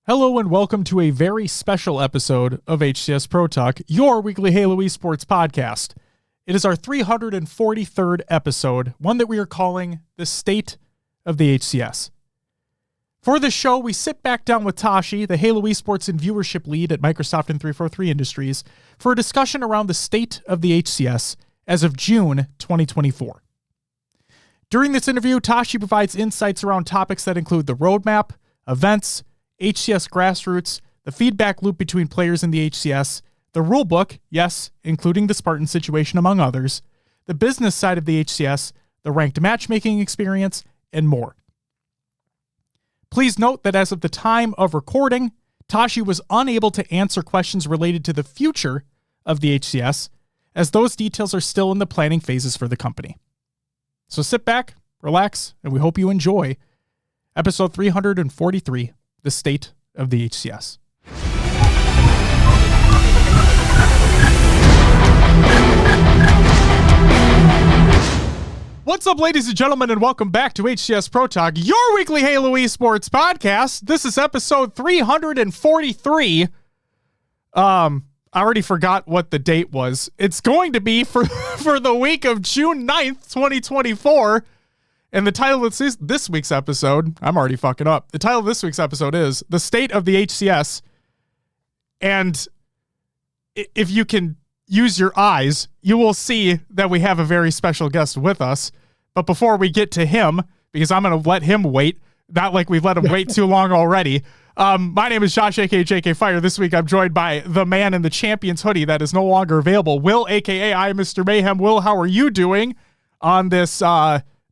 Hello and welcome to a very special episode of HCS Pro Talk, your weekly Halo Esports podcast. It is our 343rd episode, one that we are calling The State of the HCS. For this show, we sit back down with Tashi, the Halo Esports and Viewership lead at Microsoft and 343 Industries, for a discussion around the state of the HCS as of June 2024. During this interview, Tashi provides insights around topics that include the roadmap, events, HCS Grassroots, the feedback loop between players in the HCS, the rulebook, yes, including the Spartan situation among others, the business side of the HCS, the ranked matchmaking experience, and more. Please note that as of the time of recording, Tashi was unable to answer questions related to the future of the HCS, as those details are still in the planning phases for the company. So sit back, relax, and we hope you enjoy episode 343, The State of the HCS. What's up, ladies and gentlemen, and welcome back to HCS Pro Talk, your weekly Halo Esports podcast. This is episode 343. I already forgot what the date was. It's going to be for the week of June 9th, 2024. And the title of this week's episode, I'm already fucking up. The title of this week's episode is The State of the HCS. And if you can use your eyes, you will see that we have a very special guest with us. But before we get to him, because I'm going to let him wait, not like we've let him wait too long already. My name is Josh, aka JK Fire. This week I'm joined by the man in the Champions hoodie that is no longer available, Will, aka I, Mr. Mayhem. Will, how are you doing on this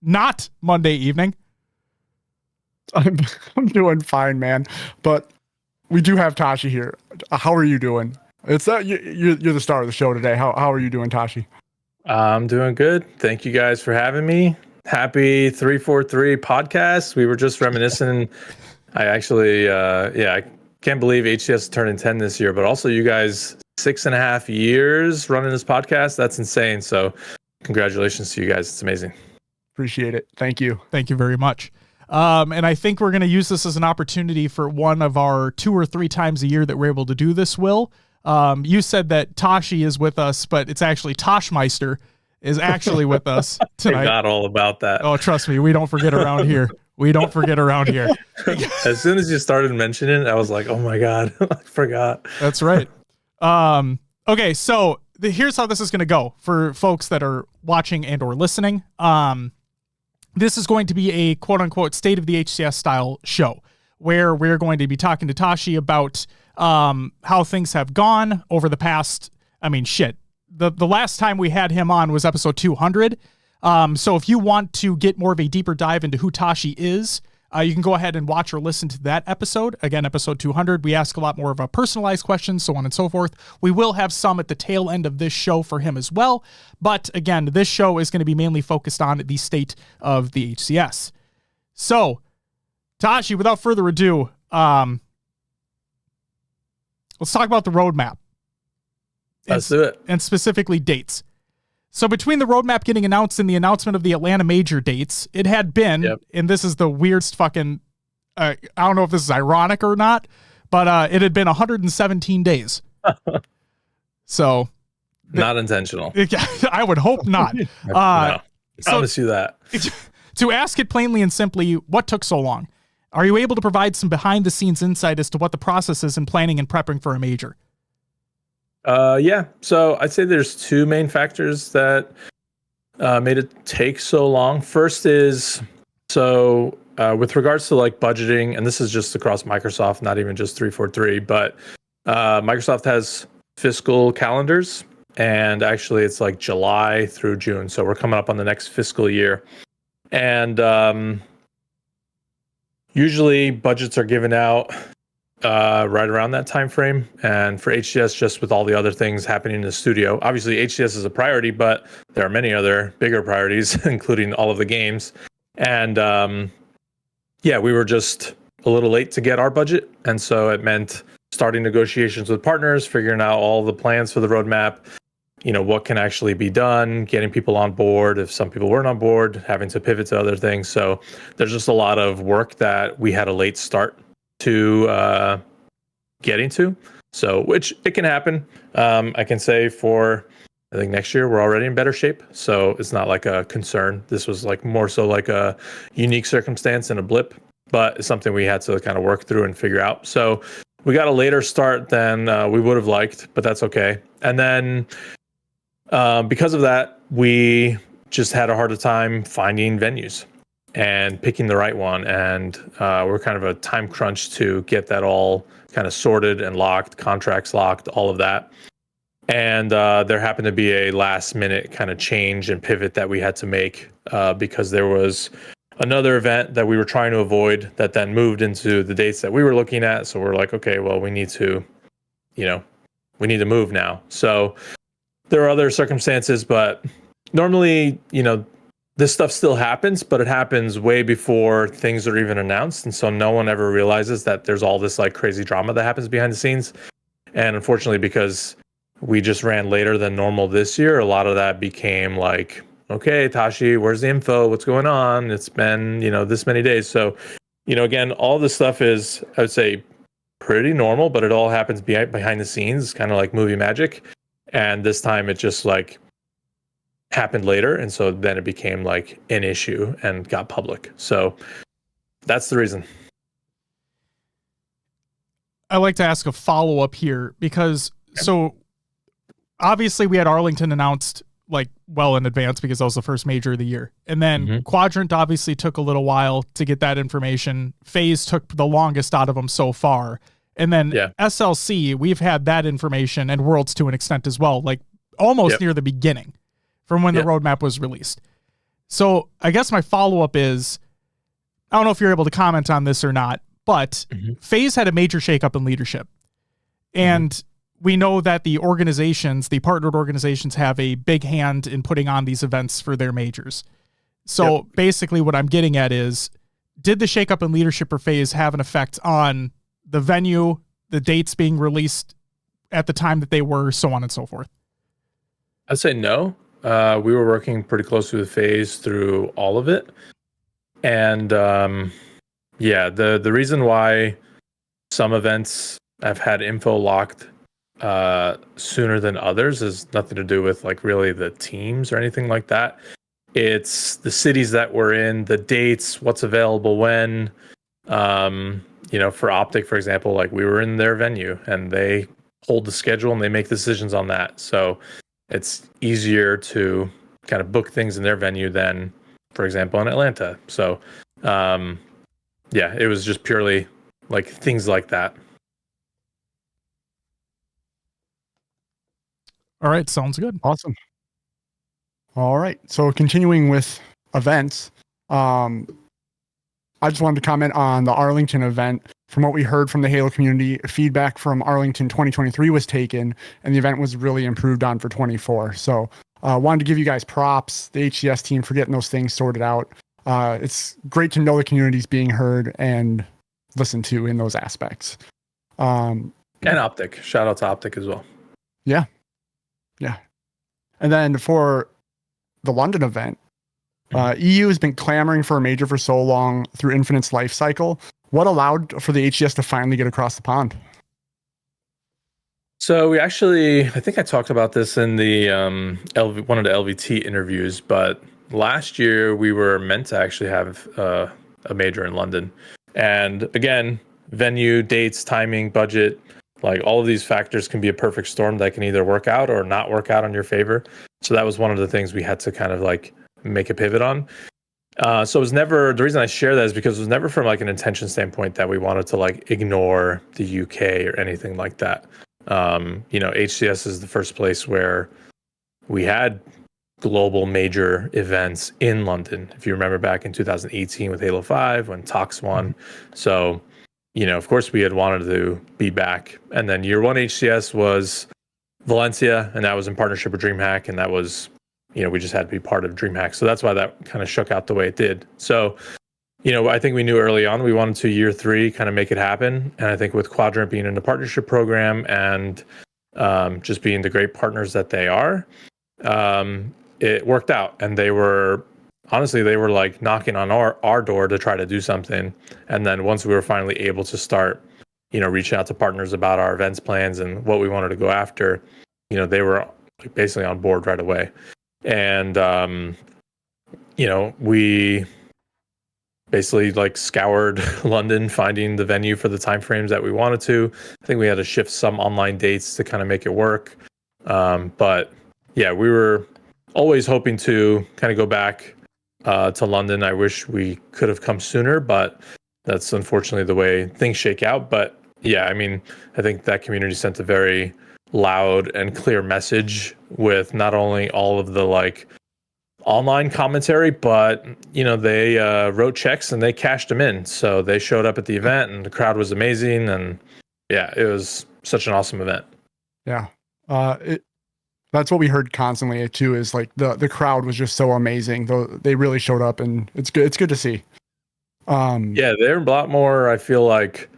not Monday evening? I'm doing fine, man. But we do have Tashi here. How are you doing? It's you're the star of the show today. How are you doing, Tashi? I'm doing good. Thank you guys for having me. Happy 343 podcast. We were just reminiscing. I actually, I can't believe HCS is turning 10 this year, but also you guys 6.5 years running this podcast. That's insane. So congratulations to you guys. It's amazing. Appreciate it. Thank you. Thank you very much. And I think we're going to use this as an opportunity for one of our 2 or 3 times a year that we're able to do this, Will. You said that Tashi is with us, but it's actually Toshmeister is actually with us tonight. Forgot all about that. Oh, trust me, we don't forget around here. We don't forget around here. As soon as you started mentioning it, I was like, oh my God, I forgot. That's right. Okay, so here's how this is going to go for folks that are watching and or listening. This is going to be a quote unquote state of the HCS style show where we're going to be talking to Tashi about how things have gone over the past, the last time we had him on was episode 200. So if you want to get more of a deeper dive into who Tashi is, you can go ahead and watch or listen to that episode. Again, episode 200, we ask a lot more of a personalized questions, so on and so forth. We will have some at the tail end of this show for him as well. But again, this show is going to be mainly focused on the state of the HCS. So, Tashi, without further ado, let's talk about the roadmap. Let's do it. And specifically dates. So between the roadmap getting announced and the announcement of the Atlanta major dates, it had been, and this is the weirdest fucking, I don't know if this is ironic or not, but it had been 117 days. So. Not intentional. I would hope not. No, I promise you that. To ask it plainly and simply, what took so long? Are you able to provide some behind the scenes insight as to what the process is in planning and prepping for a major? Yeah. So I'd say there's 2 main factors that made it take so long. First is, with regards to like budgeting, and this is just across Microsoft, not even just 343, but Microsoft has fiscal calendars, and actually it's like July through June. So we're coming up on the next fiscal year. And usually budgets are given out right around that time frame, and for HCS, just with all the other things happening in the studio, obviously HCS is a priority, but there are many other bigger priorities, including all of the games. And we were just a little late to get our budget, and so it meant starting negotiations with partners, figuring out all the plans for the roadmap, what can actually be done, getting people on board if some people weren't on board, having to pivot to other things. So there's just a lot of work that we had a late start to getting to. So, which it can happen. I can say I think next year we're already in better shape. So it's not like a concern. This was like more so like a unique circumstance and a blip, but it's something we had to kind of work through and figure out. So we got a later start than we would have liked, but that's okay. And then because of that, we just had a harder time finding venues and picking the right one. And we're kind of a time crunch to get that all kind of sorted and locked, contracts locked, all of that. And there happened to be a last minute kind of change and pivot that we had to make because there was another event that we were trying to avoid that then moved into the dates that we were looking at. So we're like, okay, well, we need to move now. So there are other circumstances, but normally, this stuff still happens, but it happens way before things are even announced. And so no one ever realizes that there's all this like crazy drama that happens behind the scenes. And unfortunately, because we just ran later than normal this year, a lot of that became like, okay, Tashi, where's the info? What's going on? It's been, this many days. So, again, all this stuff is, I would say, pretty normal, but it all happens behind the scenes, kind of like movie magic. And this time it just like happened later. And so then it became like an issue and got public. So that's the reason. I like to ask a follow-up here because so obviously we had Arlington announced like well in advance because that was the first major of the year. And then Quadrant obviously took a little while to get that information. FaZe took the longest out of them so far. And then SLC, we've had that information, and Worlds to an extent as well, like almost near the beginning from when the roadmap was released. So I guess my follow-up is, I don't know if you're able to comment on this or not, but FaZe had a major shakeup in leadership. And we know that the organizations, the partnered organizations, have a big hand in putting on these events for their majors. So basically what I'm getting at is, did the shakeup in leadership for FaZe have an effect on the venue, the dates being released at the time that they were, so on and so forth? I'd say no. We were working pretty closely with FaZe through all of it. And the reason why some events have had info locked sooner than others is nothing to do with like really the teams or anything like that. It's the cities that we're in, the dates, what's available when. For Optic, for example, like we were in their venue and they hold the schedule and they make decisions on that. So it's easier to kind of book things in their venue than, for example, in Atlanta. So it was just purely like things like that. All right. Sounds good. Awesome. All right. So continuing with events, I just wanted to comment on the Arlington event. From what we heard from the Halo community, feedback from Arlington 2023 was taken, and the event was really improved on for 24. So wanted to give you guys props, the HCS team, for getting those things sorted out. It's great to know the community's being heard and listened to in those aspects. And Optic. Shout out to Optic as well. Yeah. And then for the London event, EU has been clamoring for a major for so long through Infinite's life cycle. What allowed for the HCS to finally get across the pond? So we actually, I think I talked about this in the one of the LVT interviews, but last year we were meant to actually have a major in London. And again, venue, dates, timing, budget, like all of these factors can be a perfect storm that can either work out or not work out in your favor. So that was one of the things we had to kind of like make a pivot on. So it was never, the reason I share that is because it was never from like an intention standpoint that we wanted to like ignore the UK or anything like that. HCS is the first place where we had global major events in London. If you remember back in 2018 with Halo 5 when Tox won. So, of course we had wanted to be back. And then year one HCS was Valencia, and that was in partnership with DreamHack, and that was, we just had to be part of DreamHack. So that's why that kind of shook out the way it did. So, I think we knew early on we wanted to year three kind of make it happen. And I think with Quadrant being in the partnership program and just being the great partners that they are, it worked out. And they were honestly, they were like knocking on our door to try to do something. And then once we were finally able to start, reaching out to partners about our events plans and what we wanted to go after, they were basically on board right away. And, we basically like scoured London, finding the venue for the timeframes that we wanted to. I think we had to shift some online dates to kind of make it work. But yeah, we were always hoping to kind of go back to London. I wish we could have come sooner, but that's unfortunately the way things shake out. But yeah, I mean, I think that community sent a very loud and clear message with not only all of the like online commentary, but they wrote checks and they cashed them in. So they showed up at the event and the crowd was amazing. And yeah, it was such an awesome event. Yeah. That's what we heard constantly too, is like the crowd was just so amazing. They really showed up, and it's good to see. Yeah, they're a lot more, I feel like,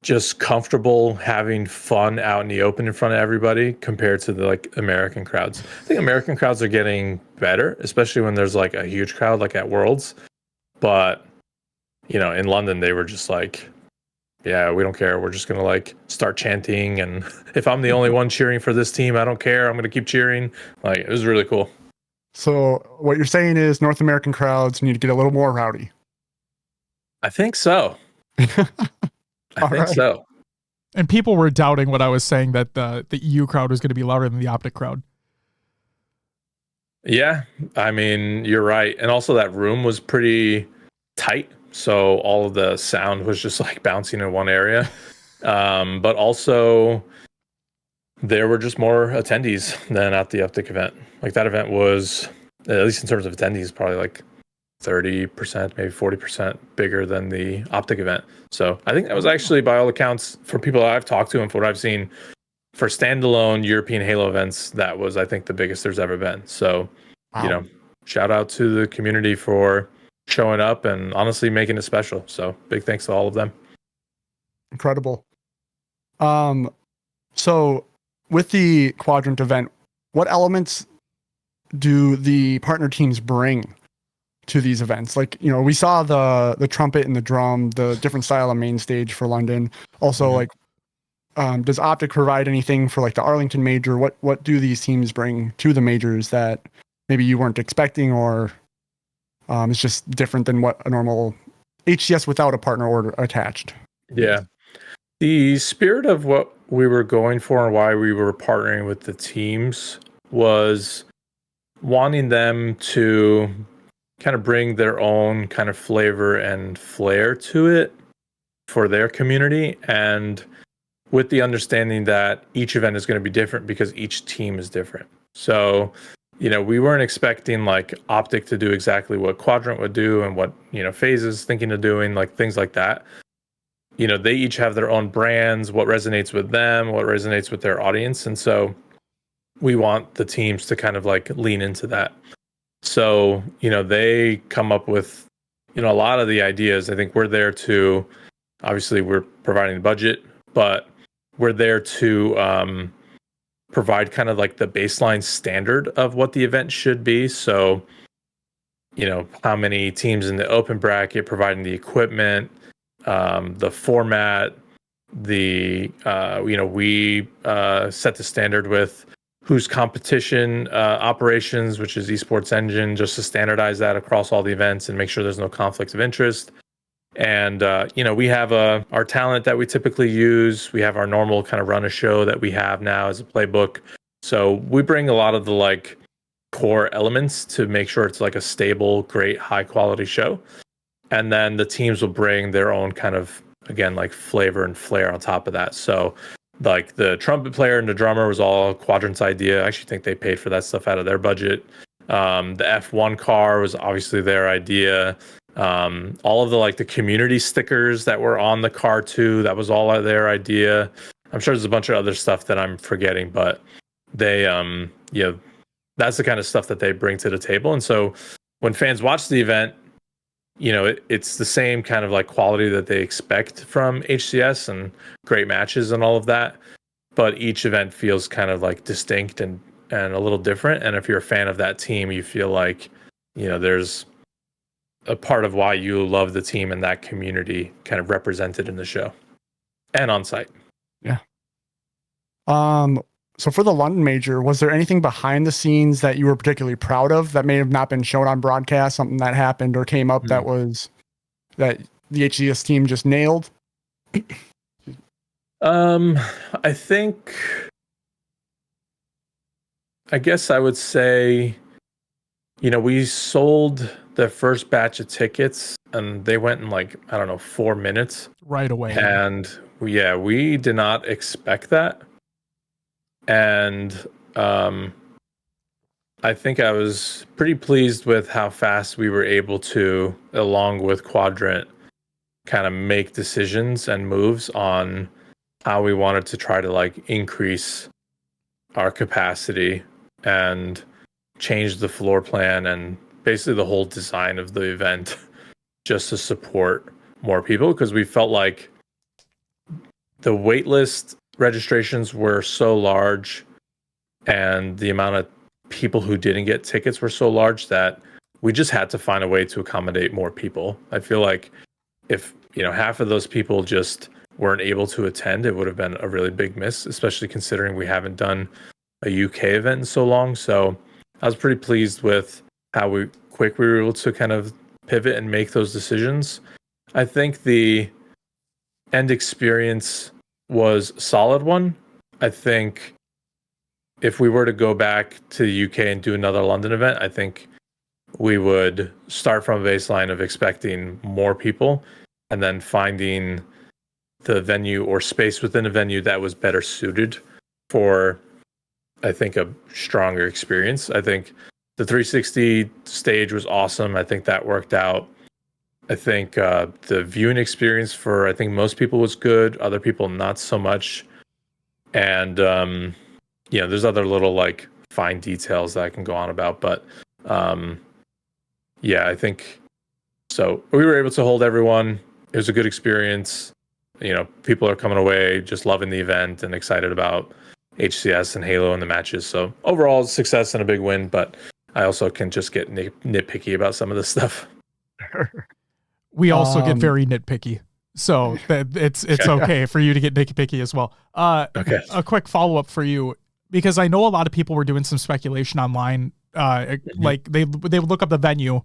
just comfortable having fun out in the open in front of everybody compared to the like American crowds. I think American crowds are getting better, especially when there's like a huge crowd like at Worlds. But in London they were just like, yeah, we don't care. We're just going to like start chanting. And if I'm the only one cheering for this team, I don't care. I'm going to keep cheering. Like, it was really cool. So what you're saying is North American crowds need to get a little more rowdy. I think so. I think so. And people were doubting what I was saying, that the EU crowd was going to be louder than the Optic crowd. Yeah, I mean, you're right. And also that room was pretty tight. So all of the sound was just like bouncing in one area. But also there were just more attendees than at the Optic event. Like that event was, at least in terms of attendees, probably like 30%, maybe 40% bigger than the Optic event. So I think that was actually, by all accounts, for people I've talked to and for what I've seen, for standalone European Halo events, that was, I think, the biggest there's ever been. So, Wow. Shout out to the community for showing up and honestly making it special. So big thanks to all of them. Incredible. So with the quadrant event, what elements do the partner teams bring to these events? Like, we saw the trumpet and the drum, the different style of main stage for London. Also, like, does Optic provide anything for like the Arlington major? What do these teams bring to the majors that maybe you weren't expecting, or it's just different than what a normal HCS without a partner order attached? Yeah. The spirit of what we were going for and why we were partnering with the teams was wanting them to kind of bring their own kind of flavor and flair to it for their community, and with the understanding that each event is going to be different because each team is different. So, we weren't expecting like Optic to do exactly what Quadrant would do and what, FaZe is thinking of doing, like things like that. They each have their own brands, what resonates with them, what resonates with their audience. And so we want the teams to kind of like lean into that. So, they come up with, a lot of the ideas. I think we're there to, obviously we're providing the budget, but we're there to provide kind of like the baseline standard of what the event should be. So, how many teams in the open bracket, providing the equipment, the format, we set the standard with whose competition operations, which is Esports Engine, just to standardize that across all the events and make sure there's no conflicts of interest. And, we have our talent that we typically use. We have our normal kind of run a show that we have now as a playbook. So we bring a lot of the like core elements to make sure it's like a stable, great, high quality show. And then the teams will bring their own kind of, again, like flavor and flair on top of that. So like the trumpet player and the drummer was all Quadrant's idea. I actually think they paid for that stuff out of their budget. The F1 car was obviously their idea. All of the like the community stickers that were on the car too, that was all their idea. I'm sure there's a bunch of other stuff that I'm forgetting, but they that's the kind of stuff that they bring to the table. And so when fans watch the event, it's the same kind of like quality that they expect from HCS and great matches and all of that, but each event feels kind of like distinct and a little different. And if you're a fan of that team, you feel like there's a part of why you love the team and that community kind of represented in the show and on site. Yeah. So for the London Major, was there anything behind the scenes that you were particularly proud of that may have not been shown on broadcast, something that happened or came up that the HCS team just nailed? I guess I would say, we sold the first batch of tickets and they went in 4 minutes right away. And we did not expect that. And I think I was pretty pleased with how fast we were able to, along with Quadrant, kind of make decisions and moves on how we wanted to try to increase our capacity and change the floor plan and basically the whole design of the event just to support more people, because we felt like the waitlist registrations were so large and the amount of people who didn't get tickets were so large that we just had to find a way to accommodate more people. I feel like if half of those people just weren't able to attend, it would have been a really big miss, especially considering we haven't done a UK event in so long. So I was pretty pleased with how quick we were able to kind of pivot and make those decisions. I think the end experience was a solid one. I think if we were to go back to the UK and do another London event, I think we would start from a baseline of expecting more people and then finding the venue or space within a venue that was better suited for, I think, a stronger experience. I think the 360 stage was awesome. I think that worked out. I think the viewing experience for, I think, most people was good. Other people, not so much. And, there's other little fine details that I can go on about. But I think so. We were able to hold everyone. It was a good experience. People are coming away just loving the event and excited about HCS and Halo and the matches. So overall, success and a big win. But I also can just get nitpicky about some of this stuff. We also get very nitpicky, so that it's okay for you to get nitpicky as well. Okay. A quick follow up for you, because I know a lot of people were doing some speculation online. Like they would look up the venue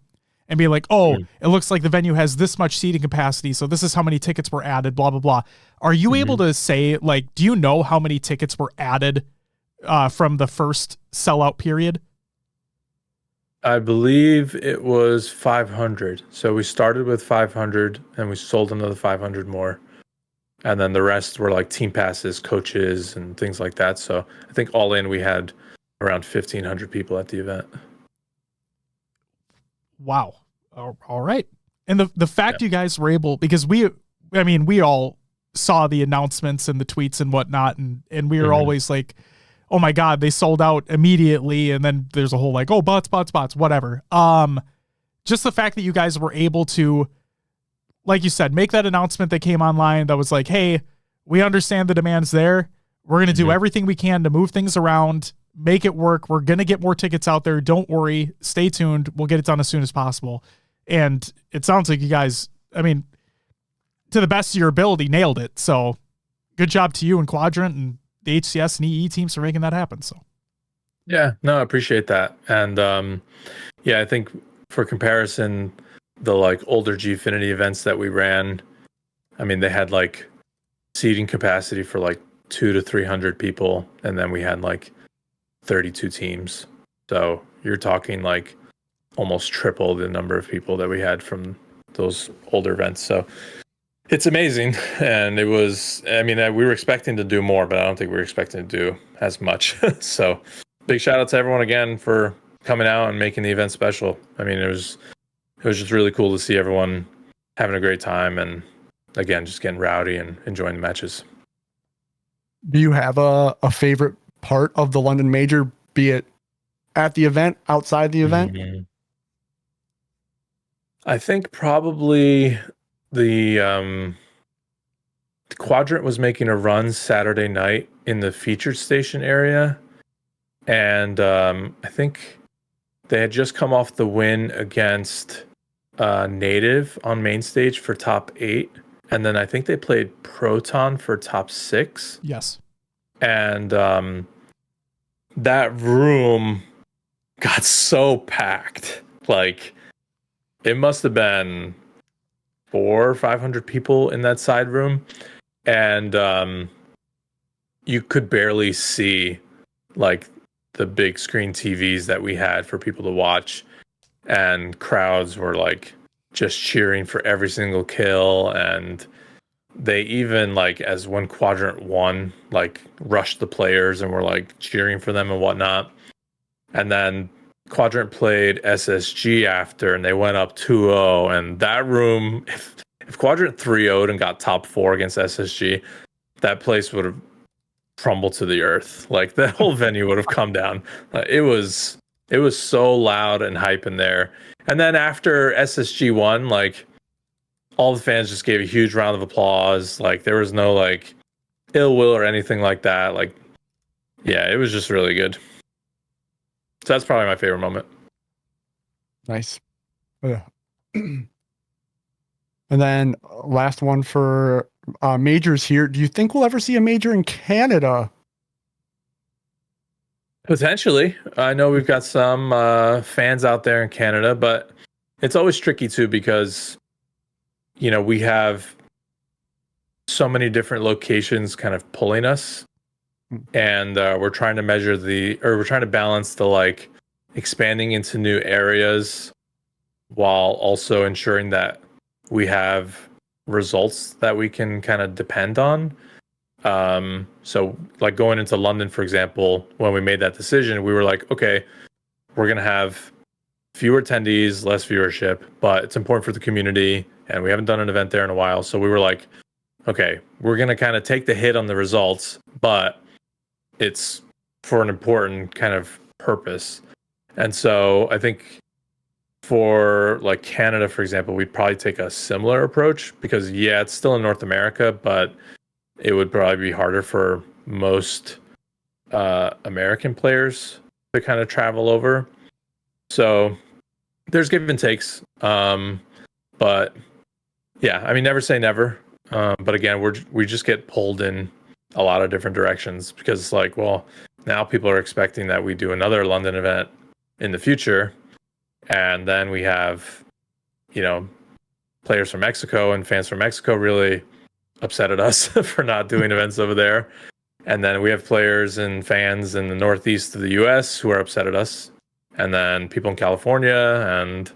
and be like, "Oh, it looks like the venue has this much seating capacity, so this is how many tickets were added." Blah blah blah. Are you able to say, do you know how many tickets were added from the first sellout period? I believe it was 500. So we started with 500 and we sold another 500 more. And then the rest were team passes, coaches, and things like that. So I think all in, we had around 1,500 people at the event. Wow. All right. And the fact you guys were able, because we all saw the announcements and the tweets and whatnot, and we were always like, oh my God, they sold out immediately. And then there's a whole bots, whatever. Just the fact that you guys were able to, like you said, make that announcement that came online that was like, hey, we understand the demand's there. We're going to do everything we can to move things around, make it work. We're going to get more tickets out there. Don't worry. Stay tuned. We'll get it done as soon as possible. And it sounds like you guys, to the best of your ability, nailed it. So good job to you and Quadrant and the HCS and EE teams for making that happen. So, yeah, no, I appreciate that. And I think for comparison, the older Gfinity events that we ran, they had seating capacity for 200 to 300 people, and then we had 32 teams. So you're talking almost triple the number of people that we had from those older events. So it's amazing. And it was, we were expecting to do more, but I don't think we were expecting to do as much. So big shout out to everyone again for coming out and making the event special. It was just really cool to see everyone having a great time and, again, just getting rowdy and enjoying the matches. Do you have a favorite part of the London Major, be it at the event, outside the event? I think probably the Quadrant was making a run Saturday night in the featured station area. And I think they had just come off the win against native on main stage for top 8, and then I think they played Proton for top 6. Yes. And that room got so packed. Like, it must have been 400 or 500 people in that side room, and you could barely see like the big screen TVs that we had for people to watch, and crowds were like just cheering for every single kill. And they even, like, as when quadrant won, like rushed the players and were like cheering for them and whatnot. And then quadrant played SSG after, and they went up 2-0. And that room, if quadrant 3-0'd and got top 4 against SSG, that place would have crumbled to the earth. Like, the whole venue would have come down. It was so loud and hype in there. And then after SSG won, like, all the fans just gave a huge round of applause. Like, there was no like ill will or anything like that. Like, yeah, it was just really good. So that's probably my favorite moment. Nice. Yeah. And then last one for majors here. Do you think we'll ever see a major in Canada? Potentially. I know we've got some fans out there in Canada, but it's always tricky too, because, you know, we have so many different locations kind of pulling us, and we're trying to we're trying to balance the like expanding into new areas while also ensuring that we have results that we can kind of depend on. So like going into London, for example, when we made that decision, we were like, okay, we're going to have fewer attendees, less viewership, but it's important for the community, and we haven't done an event there in a while. So we were like, okay, we're going to kind of take the hit on the results, but it's for an important kind of purpose. And so I think for like Canada, for example, we'd probably take a similar approach, because yeah, it's still in North America, but it would probably be harder for most American players to kind of travel over. So there's give and takes. But yeah, I mean, never say never. But again, we just get pulled in a lot of different directions, because it's like, well, now people are expecting that we do another London event in the future. And then we have, you know, players from Mexico and fans from Mexico really upset at us for not doing events over there. And then we have players and fans in the northeast of the US who are upset at us. And then people in California, and,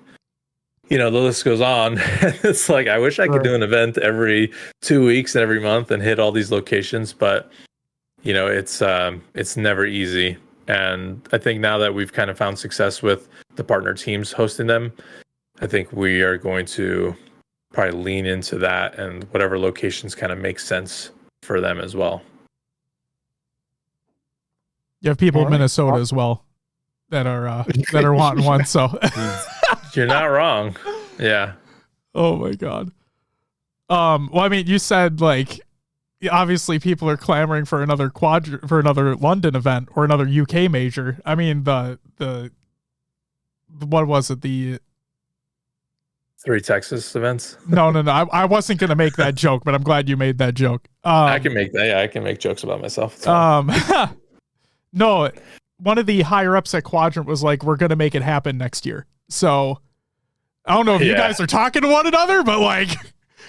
you know, the list goes on. It's like, I wish I could do an event every 2 weeks and every month and hit all these locations, but, you know, it's never easy. And I think now that we've kind of found success with the partner teams hosting them, I think we are going to probably lean into that, and whatever locations kind of make sense for them as well. You have people in Minnesota as well that are wanting one. So you're not wrong. Yeah. Oh my God. Well, I mean, you said like, obviously people are clamoring for another another London event or another UK major. I mean, the what was it? The 3 Texas events. No. I wasn't going to make that joke, but I'm glad you made that joke. I can make that. Yeah, I can make jokes about myself. No, one of the higher ups at Quadrant was like, we're going to make it happen next year. So I don't know if you guys are talking to one another, but like,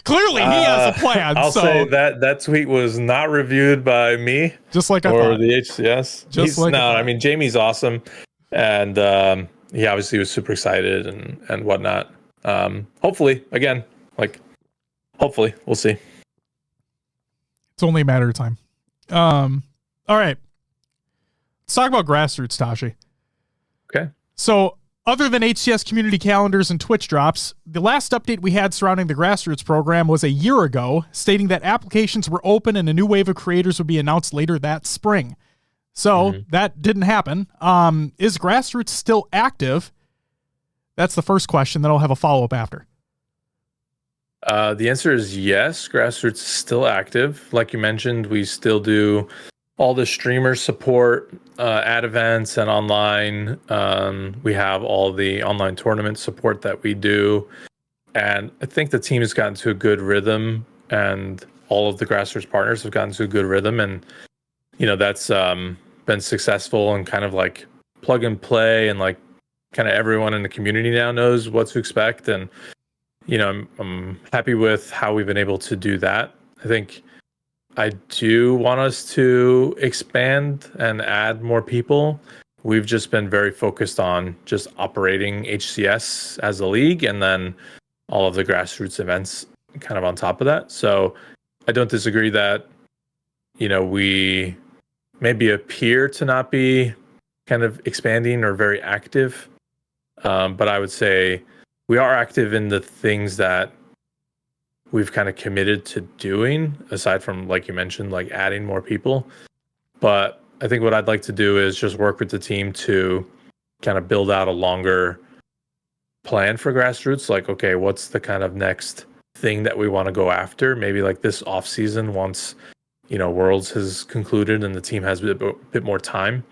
clearly he has a plan. I'll say that tweet was not reviewed by me, just like or the HCS. I mean, Jamie's awesome, and he obviously was super excited and whatnot. Hopefully, again, hopefully, we'll see. It's only a matter of time. All right, let's talk about Grassroots, Tashi. Okay. So, other than HCS community calendars and Twitch drops, the last update we had surrounding the Grassroots program was a year ago, stating that applications were open and a new wave of creators would be announced later that spring. So that didn't happen. Is Grassroots still active? That's the first question. Then I'll have a follow-up after. The answer is yes. Grassroots is still active. Like you mentioned, we still do all the streamer support at events and online. We have all the online tournament support that we do. And I think the team has gotten to a good rhythm, and all of the grassroots partners have gotten to a good rhythm. And, that's been successful and kind of like plug and play, and like kind of everyone in the community now knows what to expect. And, I'm happy with how we've been able to do that. I think I do want us to expand and add more people. We've just been very focused on just operating HCS as a league, and then all of the grassroots events kind of on top of that. So I don't disagree that, we maybe appear to not be kind of expanding or very active. But I would say we are active in the things that we've kind of committed to doing, aside from, like you mentioned, like adding more people. But I think what I'd like to do is just work with the team to kind of build out a longer plan for grassroots. Like, okay, what's the kind of next thing that we want to go after? Maybe like this off season, once Worlds has concluded and the team has a bit more time.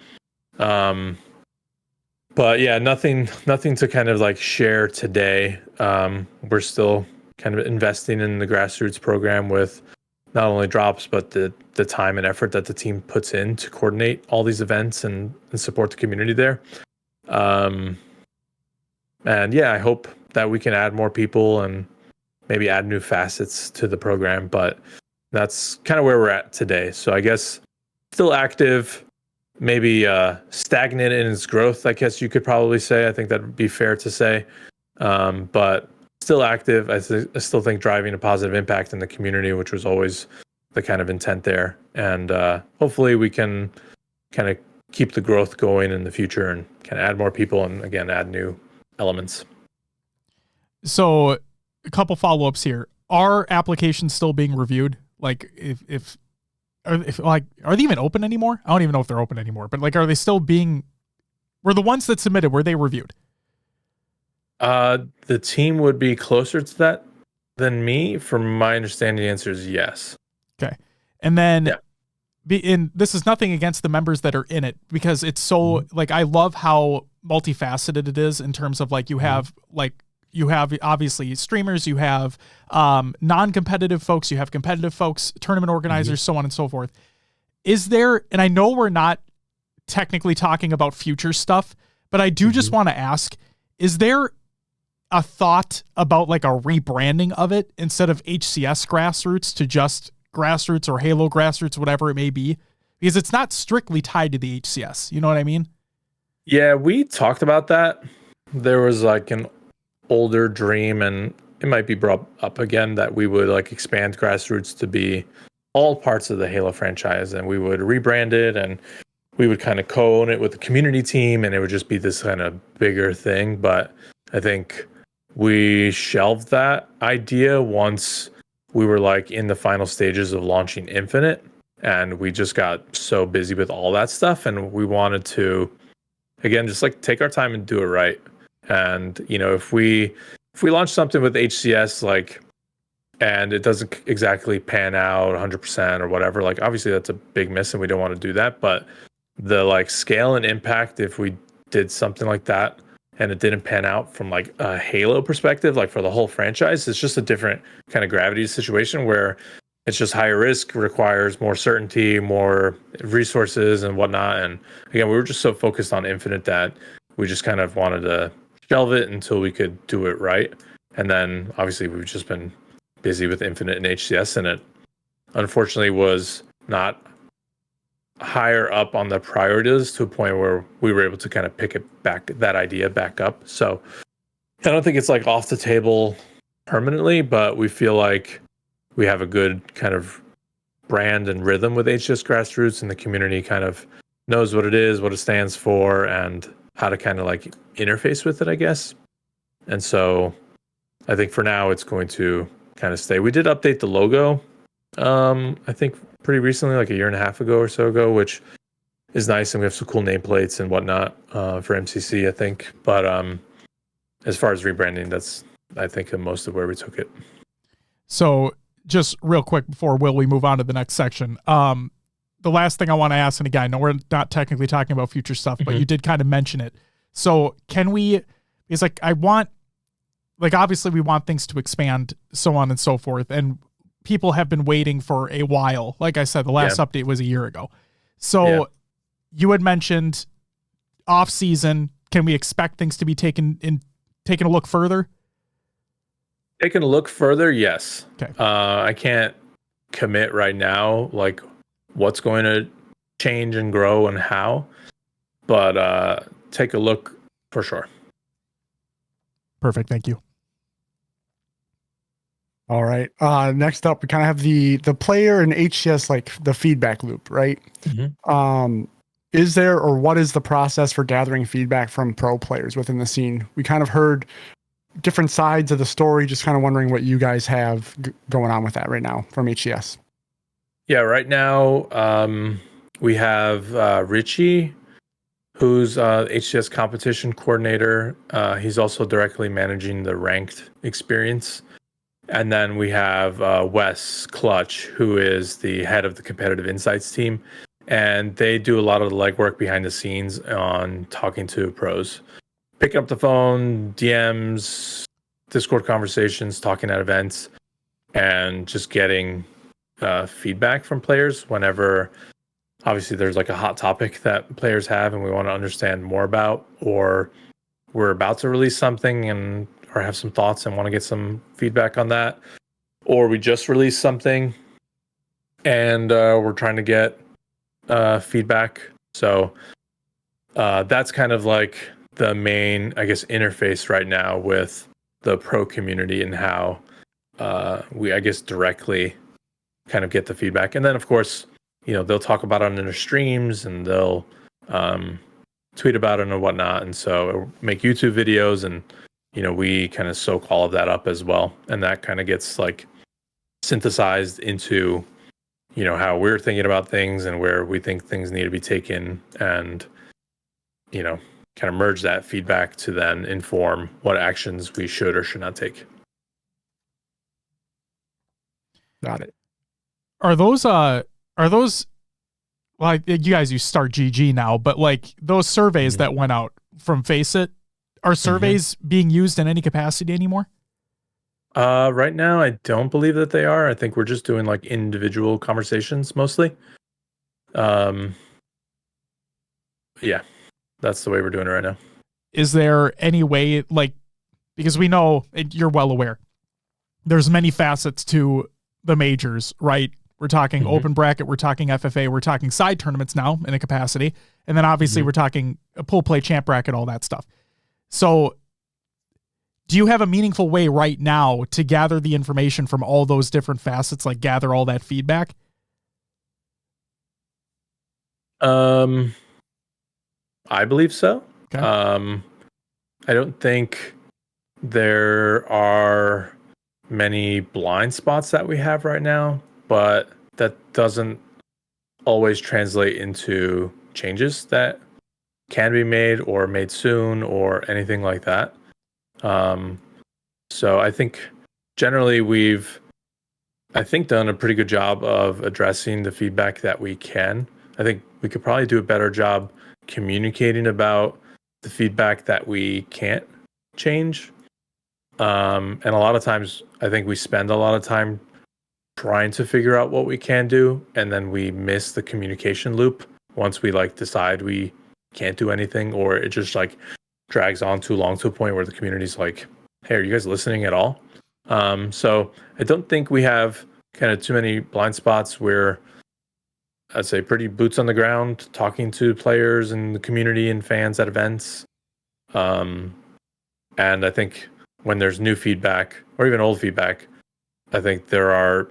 But yeah, nothing to kind of like share today. We're still kind of investing in the grassroots program with not only drops, but the time and effort that the team puts in to coordinate all these events and support the community there. And yeah, I hope that we can add more people and maybe add new facets to the program, but that's kind of where we're at today. So I guess still active, maybe stagnant in its growth, I guess you could probably say. I think that would be fair to say. But still active. I still think driving a positive impact in the community, which was always the kind of intent there. And hopefully we can kind of keep the growth going in the future and kind of add more people and, again, add new elements. So a couple follow-ups here. Are applications still being reviewed? Like if are they even open anymore? I don't even know if they're open anymore, but like, are they still were the ones that submitted, were they reviewed? The team would be closer to that than me. From my understanding, the answer is yes. Okay. And then this is nothing against the members that are in it, because it's so like, I love how multifaceted it is in terms of like, you have obviously streamers, you have non-competitive folks, you have competitive folks, tournament organizers, so on and so forth. Is there, and I know we're not technically talking about future stuff, but I do just want to ask, is there a thought about like a rebranding of it instead of HCS Grassroots to just Grassroots or Halo Grassroots, whatever it may be? Because it's not strictly tied to the HCS. You know what I mean? Yeah, we talked about that. There was like an older dream, and it might be brought up again, that we would like expand Grassroots to be all parts of the Halo franchise, and we would rebrand it, and we would kind of co-own it with the community team, and it would just be this kind of bigger thing. But I think we shelved that idea once we were like in the final stages of launching Infinite, and we just got so busy with all that stuff, and we wanted to, again, just like take our time and do it right. And if we launch something with HCS, like, and it doesn't exactly pan out 100% or whatever, like obviously that's a big miss and we don't want to do that. But the like scale and impact, if we did something like that and it didn't pan out from like a Halo perspective, like for the whole franchise, it's just a different kind of gravity situation where it's just higher risk, requires more certainty, more resources and whatnot. And again, we were just so focused on Infinite that we just kind of wanted to shelve it until we could do it right. And then obviously we've just been busy with Infinite and HCS, and it unfortunately was not higher up on the priorities to a point where we were able to kind of pick it back, that idea back up. So I don't think it's like off the table permanently, but we feel like we have a good kind of brand and rhythm with HCS Grassroots, and the community kind of knows what it is, what it stands for, and how to kind of like interface with it, I guess. And so I think for now it's going to kind of stay. We did update the logo, I think pretty recently, like a year and a half ago or so ago, which is nice. And we have some cool nameplates and whatnot for MCC, I think. But as far as rebranding, that's, I think, most of where we took it. So just real quick before we move on to the next section, the last thing I want to ask, and again, I know we're not technically talking about future stuff, but you did kind of mention it. So can we, it's like, I want like obviously we want things to expand, so on and so forth. And people have been waiting for a while. Like I said, the last update was a year ago. So you had mentioned off season. Can we expect things to be taken a look further? Taking a look further, yes. Okay. I can't commit right now, like what's going to change and grow and how, but take a look for sure. Perfect. Thank you. All right. Next up, we kind of have the player and HCS, like the feedback loop, right? Is there, or what is the process for gathering feedback from pro players within the scene? We kind of heard different sides of the story, just kind of wondering what you guys have going on with that right now from HCS. Yeah, right now we have Richie, who's HCS competition coordinator. He's also directly managing the ranked experience. And then we have Wes Clutch, who is the head of the competitive insights team. And they do a lot of the legwork behind the scenes on talking to pros, picking up the phone, DMs, Discord conversations, talking at events, and just getting feedback from players whenever obviously there's like a hot topic that players have and we want to understand more about, or we're about to release something and or have some thoughts and want to get some feedback on that, or we just released something and we're trying to get feedback. So that's kind of like the main, I guess, interface right now with the pro community and how we, I guess, directly kind of get the feedback. And then, of course, they'll talk about it on their streams and they'll tweet about it and whatnot. And so make YouTube videos and, we kind of soak all of that up as well. And that kind of gets like synthesized into, how we're thinking about things and where we think things need to be taken and, kind of merge that feedback to then inform what actions we should or should not take. Got it. Are those, well, you guys use Start GG now, but like those surveys that went out from Faceit, are surveys being used in any capacity anymore? Right now, I don't believe that they are. I think we're just doing like individual conversations mostly. Yeah, that's the way we're doing it right now. Is there any way, like, because we know you're well aware, there's many facets to the majors, right? We're talking open bracket, we're talking FFA, we're talking side tournaments now in a capacity. And then obviously we're talking a pool play champ bracket, all that stuff. So do you have a meaningful way right now to gather the information from all those different facets, like gather all that feedback? I believe so. Okay. I don't think there are many blind spots that we have right now, but that doesn't always translate into changes that can be made or made soon or anything like that. So I think generally we've, done a pretty good job of addressing the feedback that we can. I think we could probably do a better job communicating about the feedback that we can't change. And a lot of times I think we spend a lot of time trying to figure out what we can do, and then we miss the communication loop once we like decide we can't do anything, or it just like drags on too long to a point where the community's like, hey, are you guys listening at all? So I don't think we have kind of too many blind spots. Where I'd say pretty boots on the ground, talking to players and the community and fans at events. And I think when there's new feedback or even old feedback, I think there are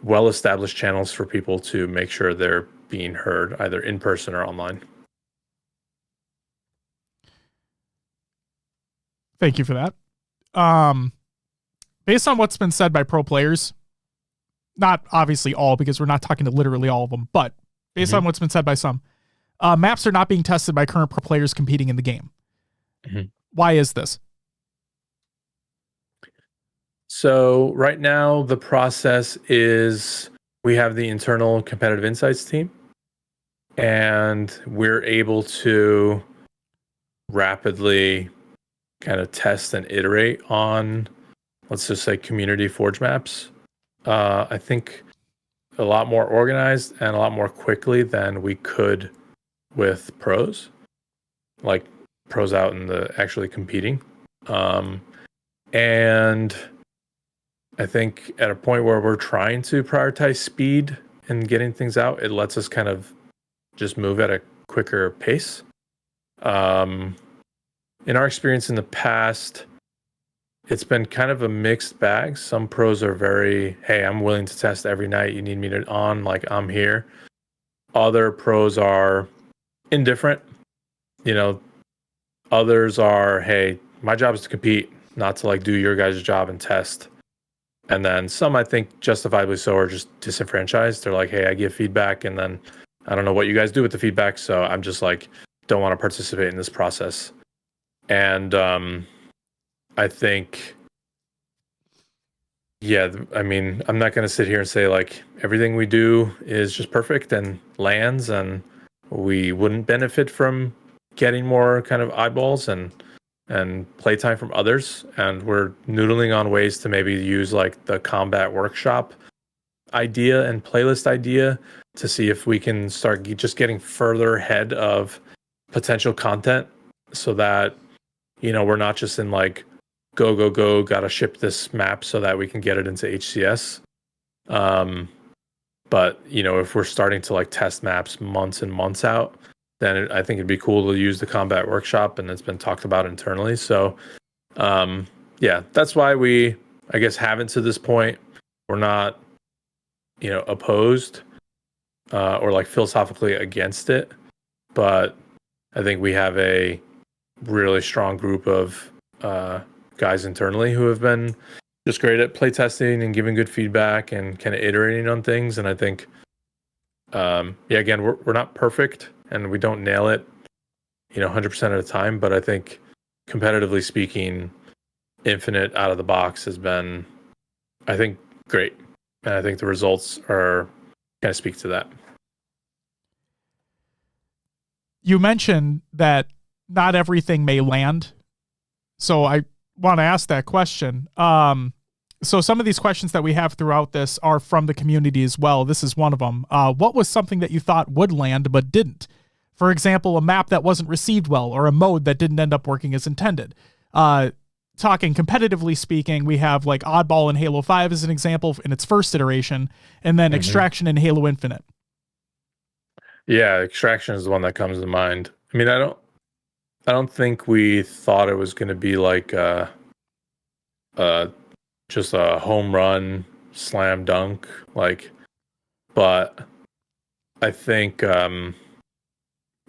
well-established channels for people to make sure they're being heard either in person or online. Thank you for that. Based on what's been said by pro players, not obviously all, because we're not talking to literally all of them, but based on what's been said by some, maps are not being tested by current pro players competing in the game. Why is this? So right now the process is we have the internal competitive insights team, and we're able to rapidly kind of test and iterate on, let's just say, community forge maps. I think a lot more organized and a lot more quickly than we could with pros, like pros out in the actually competing. And I think at a point where we're trying to prioritize speed and getting things out, it lets us kind of just move at a quicker pace. In our experience in the past, it's been kind of a mixed bag. Some pros are very, hey, I'm willing to test every night. You need me to on, like I'm here. Other pros are indifferent. You know, others are, hey, my job is to compete, not to like do your guys' job and test. And then some, I think justifiably so, are just disenfranchised. They're like, hey, I give feedback and then I don't know what you guys do with the feedback. So I'm just like, don't want to participate in this process. And I think, yeah, I mean, I'm not going to sit here and say like everything we do is just perfect and lands and we wouldn't benefit from getting more kind of eyeballs and playtime from others. And we're noodling on ways to maybe use like the combat workshop idea and playlist idea to see if we can start just getting further ahead of potential content so that, you know, we're not just in like, go, gotta ship this map so that we can get it into HCS. But, you know, if we're starting to like test maps months and months out, then I think it'd be cool to use the combat workshop, and it's been talked about internally. So, yeah, that's why we, I guess, haven't to this point. We're not, you know, opposed or like philosophically against it, but I think we have a really strong group of guys internally who have been just great at playtesting and giving good feedback and kind of iterating on things. And I think, yeah, again, we're not perfect and we don't nail it, you know, 100% of the time. But I think competitively speaking, Infinite out of the box has been, I think, great. And I think the results are kind of speak to that. You mentioned that not everything may land. So I want to ask that question. So some of these questions that we have throughout this are from the community as well. This is one of them. What was something that you thought would land but didn't? For example, a map that wasn't received well or a mode that didn't end up working as intended. Talking competitively speaking, we have like Oddball in Halo 5 as an example in its first iteration, and then Extraction in Halo Infinite. Yeah, Extraction is the one that comes to mind. I mean, I don't think we thought it was going to be like just a home run slam dunk, like, but I think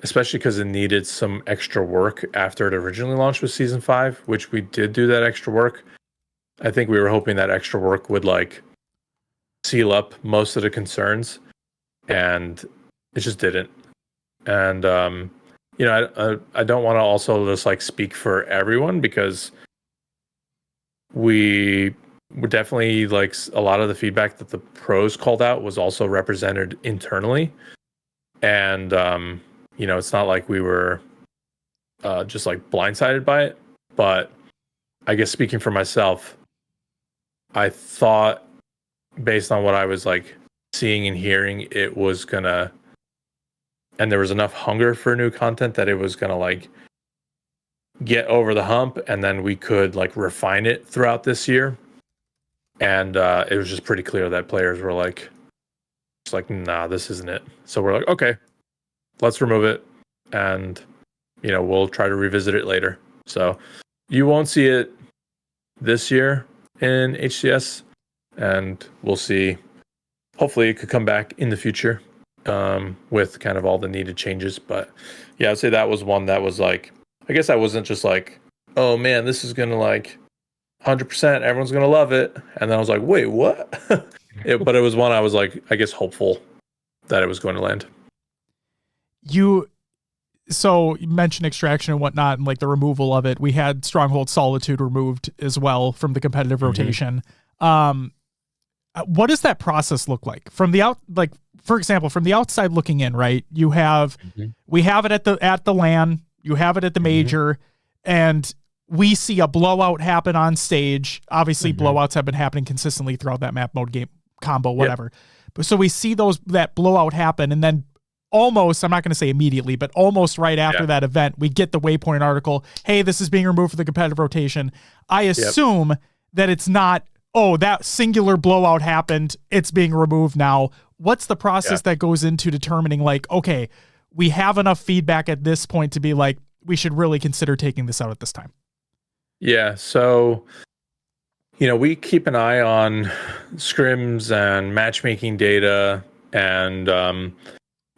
especially because it needed some extra work after it originally launched with Season 5, which we did do that extra work. I think we were hoping that extra work would like seal up most of the concerns, and it just didn't. And you know, I don't want to also just like speak for everyone, because we were definitely like a lot of the feedback that the pros called out was also represented internally. And you know, it's not like we were just like blindsided by it, but I guess speaking for myself, I thought based on what I was like seeing and hearing, it was gonna, and there was enough hunger for new content that it was gonna like get over the hump, and then we could like refine it throughout this year. And it was just pretty clear that players were like, it's like, nah, this isn't it. So we're like, okay, let's remove it, and you know, we'll try to revisit it later. So you won't see it this year in HCS, and we'll see. Hopefully it could come back in the future with kind of all the needed changes. But yeah, I'd say that was one that was like, I guess I wasn't just like, oh man, this is gonna like 100%, everyone's gonna love it. And then I was like, wait, what? But it was one I was like, I guess, hopeful that it was going to land. So you mentioned Extraction and whatnot, and like the removal of it. We had Stronghold Solitude removed as well from the competitive rotation. What does that process look like from the like, for example, from the outside looking in, right? You have, we have it at the LAN, you have it at the major, and we see a blowout happen on stage. Obviously, Mm-hmm. blowouts have been happening consistently throughout that map mode game combo, whatever. But so we see that blowout happen, and then almost, I'm not going to say immediately, but almost right after that event, we get the Waypoint article. Hey, this is being removed for the competitive rotation. I assume that it's not, oh, that singular blowout happened, it's being removed now. What's the process that goes into determining, like, okay, we have enough feedback at this point to be like, we should really consider taking this out at this time? Yeah, so, we keep an eye on scrims and matchmaking data, and,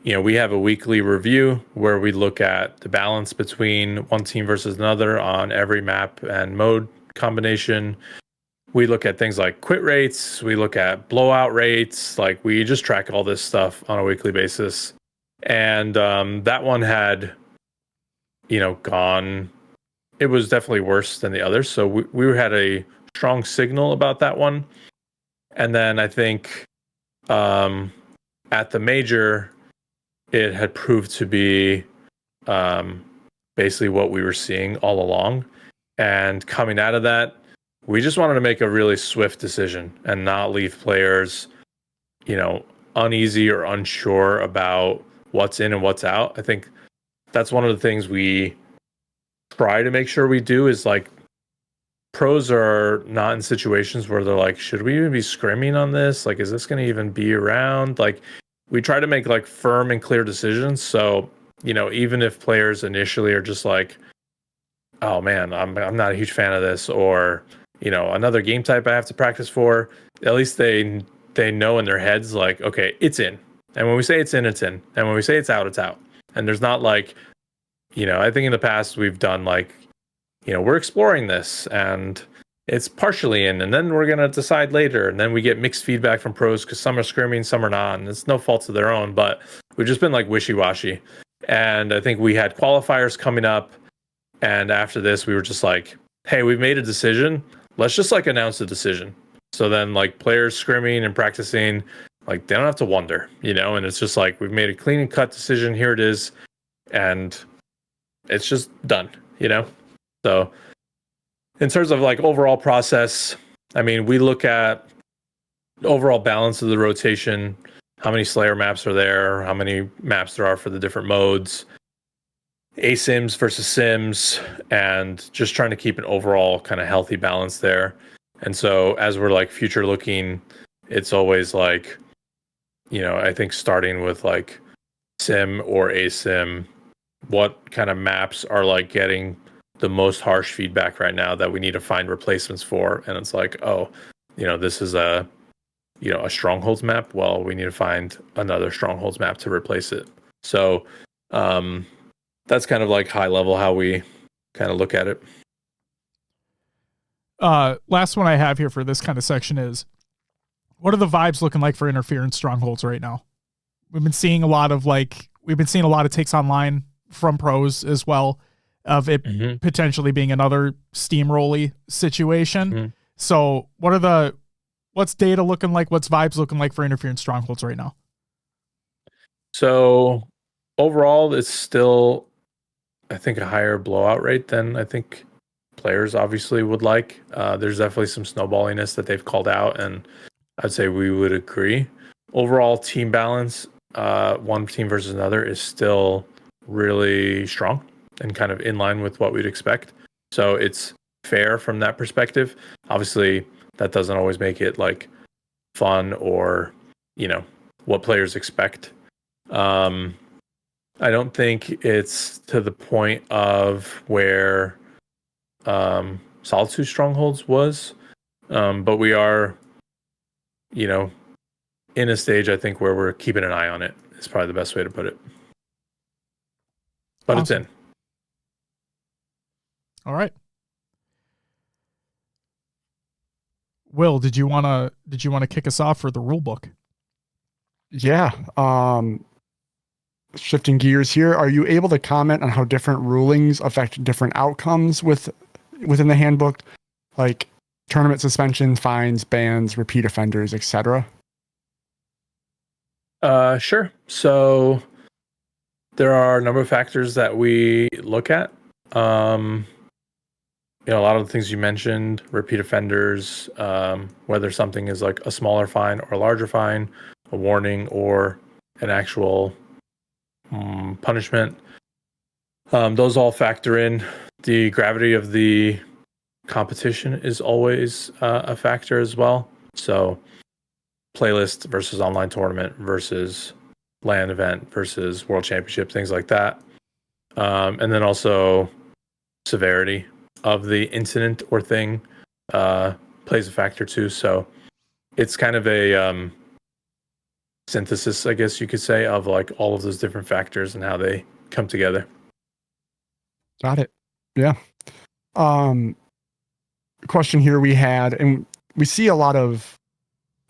we have a weekly review where we look at the balance between one team versus another on every map and mode combination. We look at things like quit rates. We look at blowout rates. Like, we just track all this stuff on a weekly basis. And that one had, gone. It was definitely worse than the others. So we had a strong signal about that one. And then I think at the major, it had proved to be basically what we were seeing all along. And coming out of that, we just wanted to make a really swift decision and not leave players, uneasy or unsure about what's in and what's out. I think that's one of the things we try to make sure we do is, like, pros are not in situations where they're like, should we even be scrimming on this? Like, is this going to even be around? Like, we try to make, like, firm and clear decisions. So, even if players initially are just like, oh man, I'm not a huge fan of this, or, another game type I have to practice for, at least they know in their heads, like, okay, it's in. And when we say it's in, it's in. And when we say it's out, it's out. And there's not like, I think in the past we've done like, we're exploring this and it's partially in, and then we're going to decide later. And then we get mixed feedback from pros because some are scrimming, some are not. And it's no fault of their own, but we've just been like wishy-washy. And I think we had qualifiers coming up. And after this, we were just like, hey, we've made a decision. Let's just like announce the decision. So then like players scrimming and practicing, like they don't have to wonder, and it's just like, we've made a clean and cut decision. Here it is. And it's just done, So in terms of like overall process, I mean, we look at the overall balance of the rotation, how many Slayer maps are there, how many maps there are for the different modes, ASIMs versus sims, and just trying to keep an overall kind of healthy balance there. And so as we're like future looking, it's always like, I think starting with like sim or ASIM, what kind of maps are like getting the most harsh feedback right now that we need to find replacements for. And it's like, oh, this is a strongholds map. Well, we need to find another strongholds map to replace it. So that's kind of like high level how we kind of look at it. Last one I have here for this kind of section is, what are the vibes looking like for interference strongholds right now? We've been seeing a lot of takes online from pros as well of it potentially being another steamrolly situation. So what's data looking like? What's vibes looking like for interference strongholds right now? So overall, it's still, I think, a higher blowout rate than I think players obviously would like. There's definitely some snowballiness that they've called out, and I'd say we would agree. Overall team balance, one team versus another, is still really strong and kind of in line with what we'd expect. So it's fair from that perspective. Obviously, that doesn't always make it like fun or, what players expect. I don't think it's to the point of where Solitude Strongholds was, but we are, in a stage, I think, where we're keeping an eye on it is probably the best way to put it. But awesome. It's in. All right. Will, did you want to kick us off for the rule book? Yeah. Shifting gears here, are you able to comment on how different rulings affect different outcomes within the handbook, like tournament suspensions, fines, bans, repeat offenders, etc.? Sure. So there are a number of factors that we look at. a lot of the things you mentioned, repeat offenders, whether something is like a smaller fine or a larger fine, a warning or an actual punishment. Those all factor in. The gravity of the competition is always a factor as well. So playlist versus online tournament versus LAN event versus world championship, things like that. And then also severity of the incident or thing plays a factor too. So it's kind of a synthesis, I guess you could say, of like all of those different factors and how they come together. Got it. Yeah. Question here we had, and we see a lot of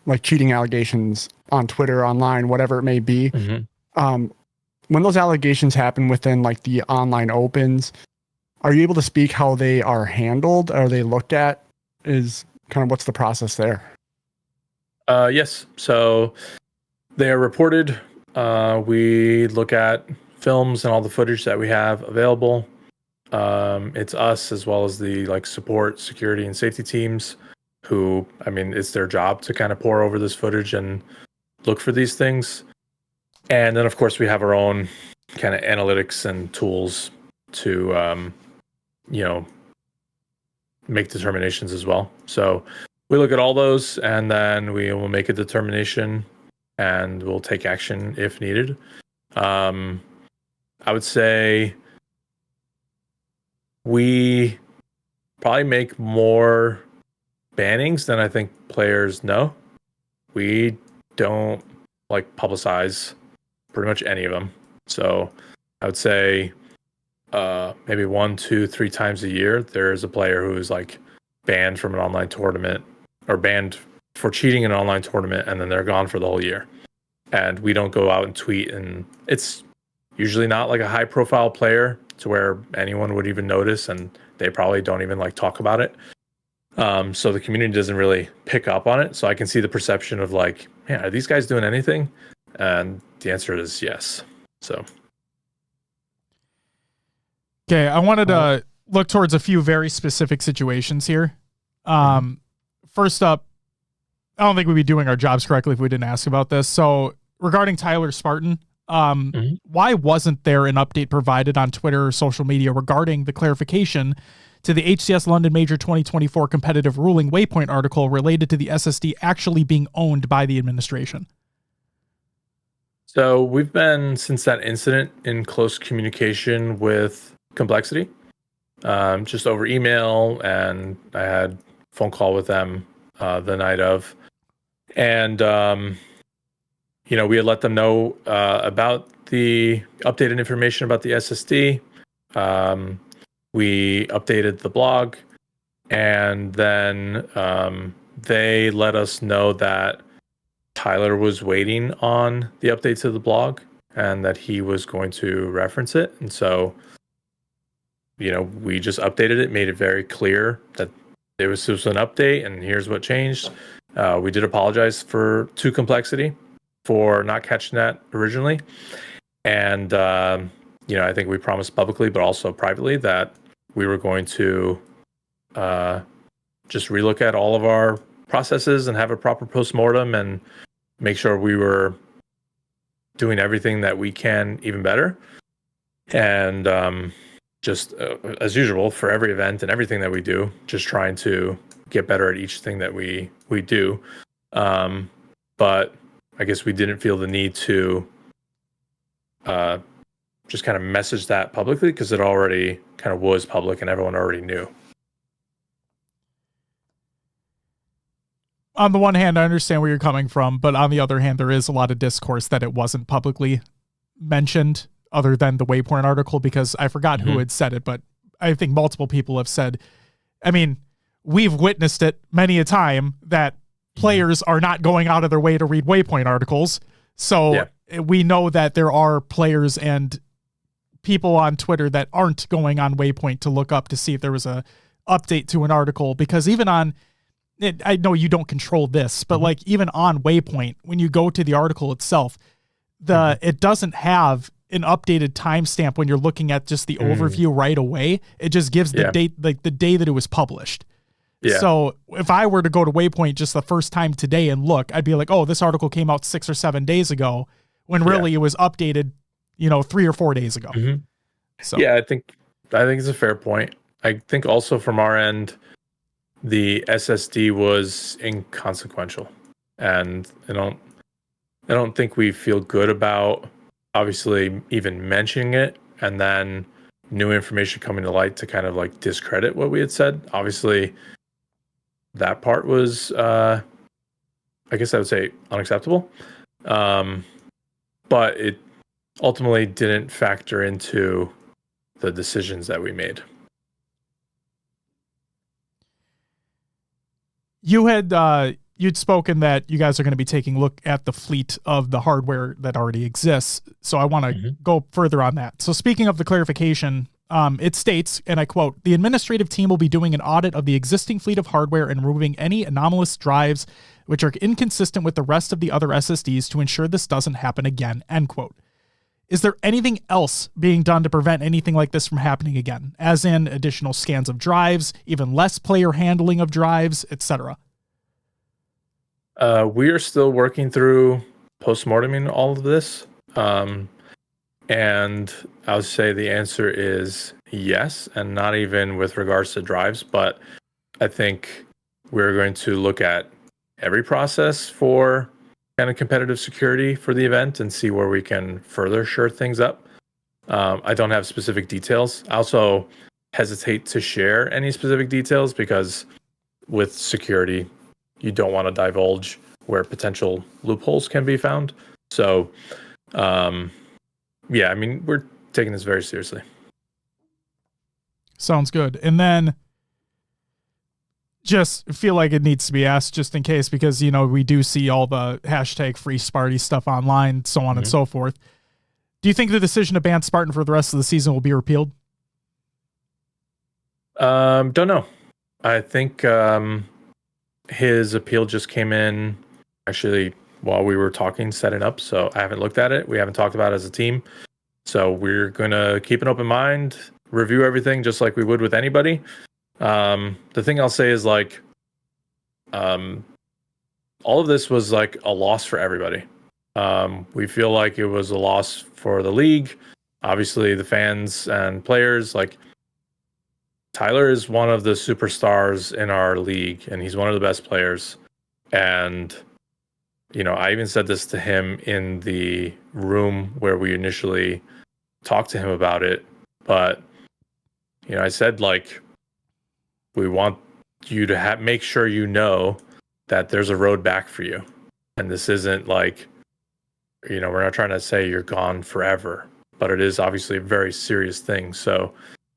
like cheating allegations on Twitter, online, whatever it may be. Mm-hmm. When those allegations happen within like the online opens, are you able to speak how they are handled? Are they looked at? Is kind of what's the process there? Yes. So they are reported. We look at films and all the footage that we have available. It's us as well as the like support, security, and safety teams who, I mean, it's their job to kind of pour over this footage and look for these things. And then, of course, we have our own kind of analytics and tools to, make determinations as well. So we look at all those and then we will make a determination and we'll take action if needed. I would say we probably make more bannings than I think players know. We don't like publicize pretty much any of them. So I would say maybe 1, 2, 3 times a year, there's a player who is like banned from an online tournament or banned for cheating in an online tournament, and then they're gone for the whole year. And we don't go out and tweet, and it's usually not like a high profile player to where anyone would even notice, and they probably don't even like talk about it. So the community doesn't really pick up on it. So I can see the perception of like, man, are these guys doing anything? And the answer is yes. So. Okay, I wanted to look towards a few very specific situations here. First up, I don't think we'd be doing our jobs correctly if we didn't ask about this. So regarding Tyler Spartan, why wasn't there an update provided on Twitter or social media regarding the clarification to the HCS London Major 2024 competitive ruling waypoint article related to the SSD actually being owned by the administration? So we've been, since that incident, in close communication with Complexity, just over email, and I had a phone call with them the night of. And, we had let them know about the updated information about the SSD. We updated the blog, and then they let us know that Tyler was waiting on the updates of the blog and that he was going to reference it. And so, we just updated it, made it very clear that there was an update and here's what changed. We did apologize to Complexity for not catching that originally. And, I think we promised publicly, but also privately, that we were going to just relook at all of our processes and have a proper postmortem and make sure we were doing everything that we can even better. And just as usual for every event and everything that we do, just trying to get better at each thing that we do. But I guess we didn't feel the need to just kind of message that publicly because it already kind of was public and everyone already knew. On the one hand, I understand where you're coming from, but on the other hand, there is a lot of discourse that it wasn't publicly mentioned other than the Waypoint article, because I forgot who had said it, but I think multiple people have said, I mean, we've witnessed it many a time that players are not going out of their way to read Waypoint articles. So we know that there are players and people on Twitter that aren't going on Waypoint to look up to see if there was a update to an article, because even on it, I know you don't control this, but like even on Waypoint, when you go to the article itself, it doesn't have an updated timestamp when you're looking at just the overview right away. It just gives the date, like the day that it was published. Yeah. So if I were to go to Waypoint just the first time today and look, I'd be like, oh, this article came out 6 or 7 days ago, when really it was updated, 3 or 4 days ago. Mm-hmm. So yeah, I think it's a fair point. I think also from our end, the SSD was inconsequential, and I don't think we feel good about obviously even mentioning it, and then new information coming to light to kind of like discredit what we had said. Obviously, that part was, I guess I would say, unacceptable. But it ultimately didn't factor into the decisions that we made. You'd spoken that you guys are going to be taking a look at the fleet of the hardware that already exists. So I want to go further on that. So speaking of the clarification, it states, and I quote, "The administrative team will be doing an audit of the existing fleet of hardware and removing any anomalous drives which are inconsistent with the rest of the other SSDs to ensure this doesn't happen again," end quote. Is there anything else being done to prevent anything like this from happening again? As in additional scans of drives, even less player handling of drives, etc.? We are still working through postmorteming all of this. And I would say the answer is yes, and not even with regards to drives, but I think we're going to look at every process for kind of competitive security for the event and see where we can further shore things up. I don't have specific details. I also hesitate to share any specific details because with security, you don't want to divulge where potential loopholes can be found. So, yeah, I mean, we're taking this very seriously. Sounds good. And then just feel like it needs to be asked just in case, because, we do see all the hashtag free Sparty stuff online, so on and so forth. Do you think the decision to ban Spartan for the rest of the season will be repealed? Don't know. I think his appeal just came in actually while we were talking, setting up. So I haven't looked at it. We haven't talked about it as a team. So we're going to keep an open mind, review everything just like we would with anybody. The thing I'll say is like, all of this was like a loss for everybody. We feel like it was a loss for the league, obviously the fans and players. Like, Tyler is one of the superstars in our league, and he's one of the best players. And, I even said this to him in the room where we initially talked to him about it. But, I said, like, we want you to make sure that there's a road back for you. And this isn't like, we're not trying to say you're gone forever, but it is obviously a very serious thing. So,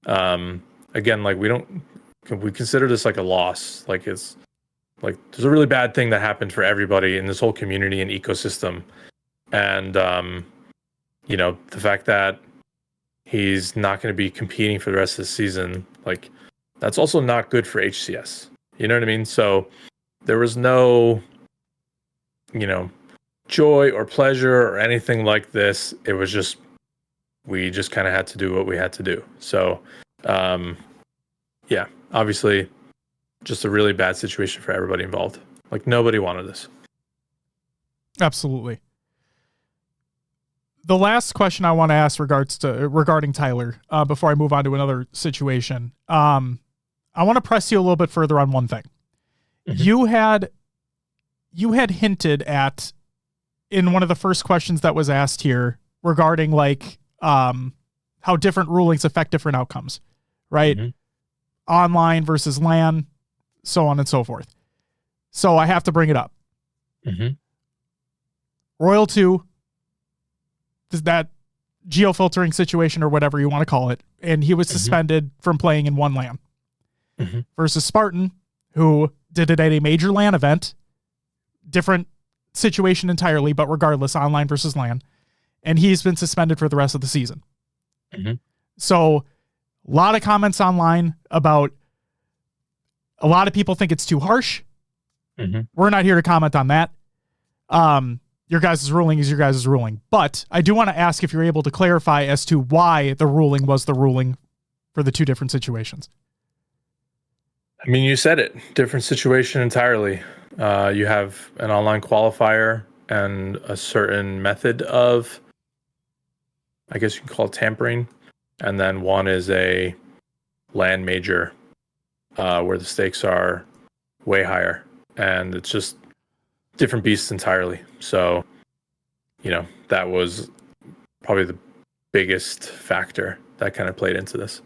again, like we consider this like a loss. Like it's like there's a really bad thing that happened for everybody in this whole community and ecosystem. And, the fact that he's not going to be competing for the rest of the season, like that's also not good for HCS. You know what I mean? So there was no, joy or pleasure or anything like this. It was just, we just kind of had to do what we had to do. So, yeah, obviously just a really bad situation for everybody involved. Like nobody wanted this. Absolutely. The last question I want to ask regarding Tyler, before I move on to another situation, I want to press you a little bit further on one thing. Mm-hmm. You had hinted at, in one of the first questions that was asked here, regarding like how different rulings affect different outcomes, right? Mm-hmm. Online versus LAN, so on and so forth. So I have to bring it up. Mm-hmm. Royal 2, that geofiltering situation or whatever you want to call it, and he was suspended from playing in one LAN. Versus Spartan, who did it at a major LAN event, different situation entirely, but regardless, online versus LAN, and he's been suspended for the rest of the season. So a lot of comments online about a lot of people think it's too harsh. We're not here to comment on that. You're your guys' ruling is your guys' ruling. But I do want to ask if you're able to clarify as to why the ruling was the ruling for the two different situations. I mean, you said it. Different situation entirely. You have an online qualifier and a certain method of, I guess you can call it tampering. And then one is a LAN major where the stakes are way higher. And it's just different beasts entirely. So, that was probably the biggest factor that kind of played into this.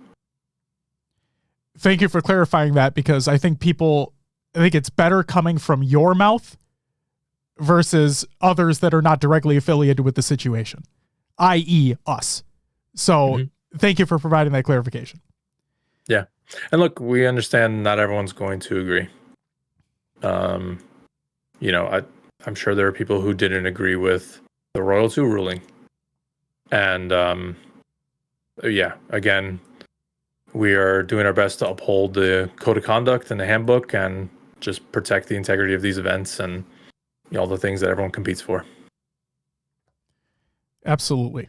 Thank you for clarifying that, because I think it's better coming from your mouth versus others that are not directly affiliated with the situation, i.e. us. So Thank you for providing that clarification. Yeah. And look, we understand not everyone's going to agree. I'm sure there are people who didn't agree with the Royal 2 ruling. And again, we are doing our best to uphold the code of conduct and the handbook and just protect the integrity of these events and all the things that everyone competes for. Absolutely.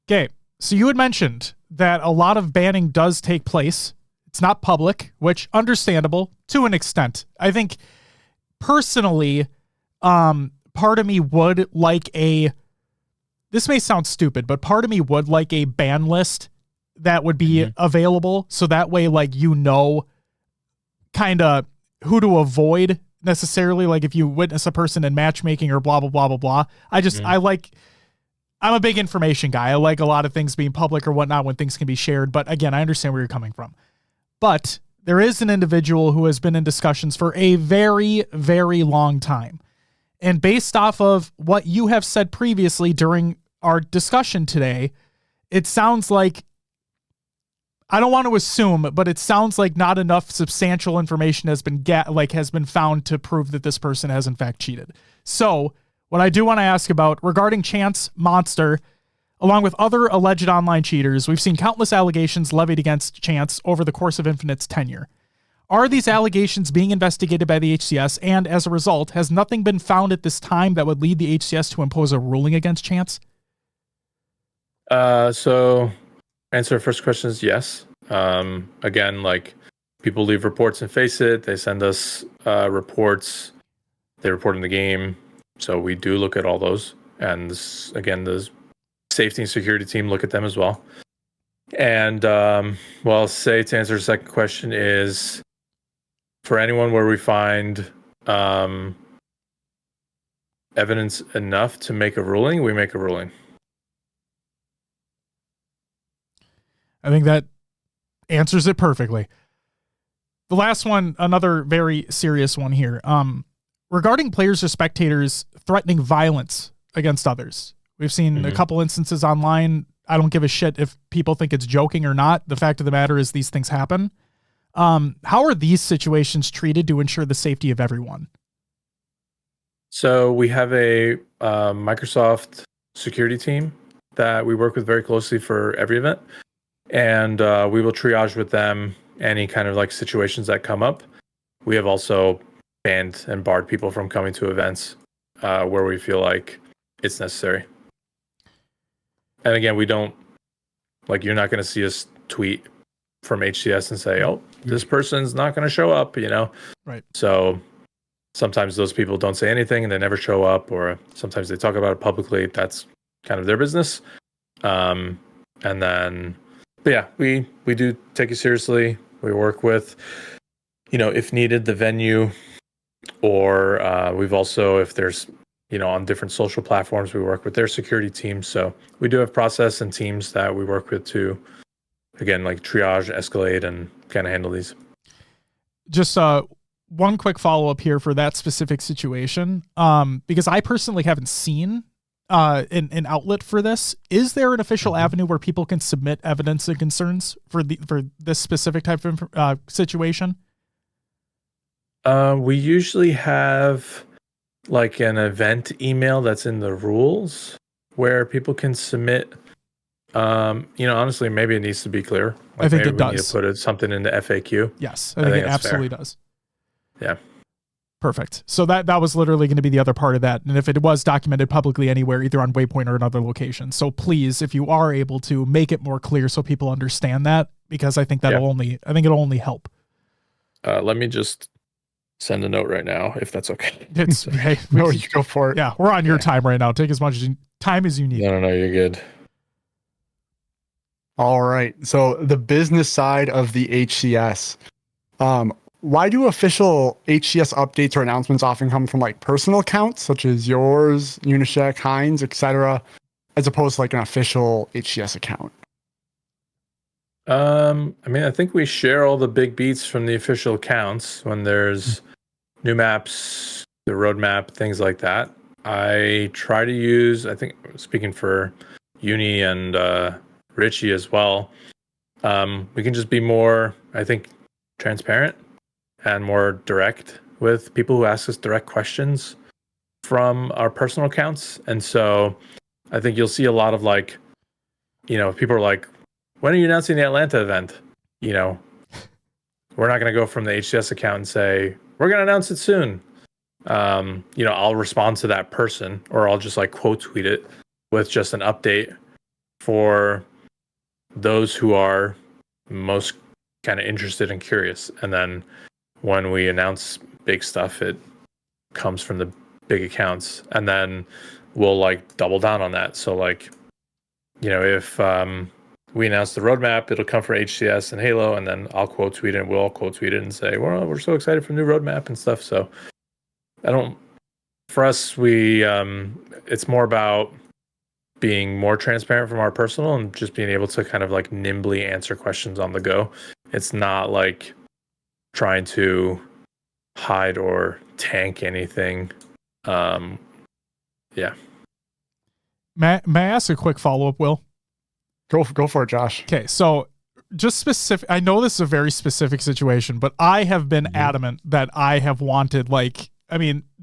Okay, so you had mentioned that a lot of banning does take place. It's not public, which understandable to an extent. I think personally, part of me would like this may sound stupid, but part of me would like a ban list that would be available. So that way, kind of who to avoid necessarily. Like if you witness a person in matchmaking or blah, blah, blah, blah, blah. I'm a big information guy. I like a lot of things being public or whatnot when things can be shared. But again, I understand where you're coming from. But there is an individual who has been in discussions for a very, very long time. And based off of what you have said previously during our discussion today, it sounds like, I don't want to assume, but it sounds like not enough substantial information has been found to prove that this person has in fact cheated. So what I do want to ask about regarding Chance Monster, along with other alleged online cheaters, we've seen countless allegations levied against Chance over the course of Infinite's tenure. Are these allegations being investigated by the HCS, and as a result, has nothing been found at this time that would lead the HCS to impose a ruling against Chance? So answer the first question is yes. Again, people leave reports and face it. They send us reports. They report in the game. So we do look at all those. And again, the safety and security team look at them as well. And I'll say to answer the second question is, for anyone where we find evidence enough to make a ruling, we make a ruling. I think that answers it perfectly. The last one, another very serious one here. Regarding players or spectators threatening violence against others. We've seen a couple instances online. I don't give a shit if people think it's joking or not. The fact of the matter is these things happen. How are these situations treated to ensure the safety of everyone? So we have a Microsoft security team that we work with very closely for every event. And we will triage with them any kind of situations that come up. We have also banned and barred people from coming to events where we feel like it's necessary. And again, we don't, you're not going to see us tweet from HCS and say, oh, this person's not going to show up, Right. So sometimes those people don't say anything and they never show up, or sometimes they talk about it publicly. That's kind of their business. And then, but yeah, we do take it seriously. We work with, if needed, the venue, or we've also, if there's, on different social platforms, we work with their security teams. So we do have process and teams that we work with to, again, triage, escalate, and kind of handle these. Just one quick follow-up here for that specific situation, because I personally haven't seen an outlet for this. Is there an official avenue where people can submit evidence and concerns for this specific type of situation? We usually have an event email that's in the rules where people can submit. Honestly, maybe it needs to be clear. I think it does. Need to put something in the FAQ. Yes, I think it absolutely does. Yeah. Perfect. So that was literally going to be the other part of that. And if it was documented publicly anywhere, either on Waypoint or another location. So please, if you are able to, make it more clear so people understand that, because I think it'll only help. Let me just send a note right now, if that's okay. It's hey, No, you go for it. Yeah, we're on your time right now. Take as much time as you need. No, you're good. All right. So the business side of the HCS. Why do official HCS updates or announcements often come from like personal accounts such as yours, Unishack, Heinz, etc., as opposed to like an official HCS account? I think we share all the big beats from the official accounts when there's new maps, the roadmap, things like that. I try to use, I think, speaking for Uni and Richie as well, we can just be more, I think, transparent and more direct with people who ask us direct questions from our personal accounts. And so I think you'll see a lot of like, people are like, when are you announcing the Atlanta event? We're not going to go from the HCS account and say, we're going to announce it soon. I'll respond to that person, or I'll just like quote tweet it with just an update for those who are most kind of interested and curious. And then when we announce big stuff, it comes from the big accounts, and then we'll like double down on that. So like, if we announce the roadmap, it'll come for HCS and Halo, and then I'll quote tweet it, and we'll all quote tweet it and say, well, we're so excited for the new roadmap and stuff. So for us, it's more about being more transparent from our personal and just being able to kind of like nimbly answer questions on the go. It's not like trying to hide or tank anything. Yeah. May I ask a quick follow-up, Will? Go for it, Josh. Okay, so just specific, I know this is a very specific situation, but I have been adamant that I have wanted,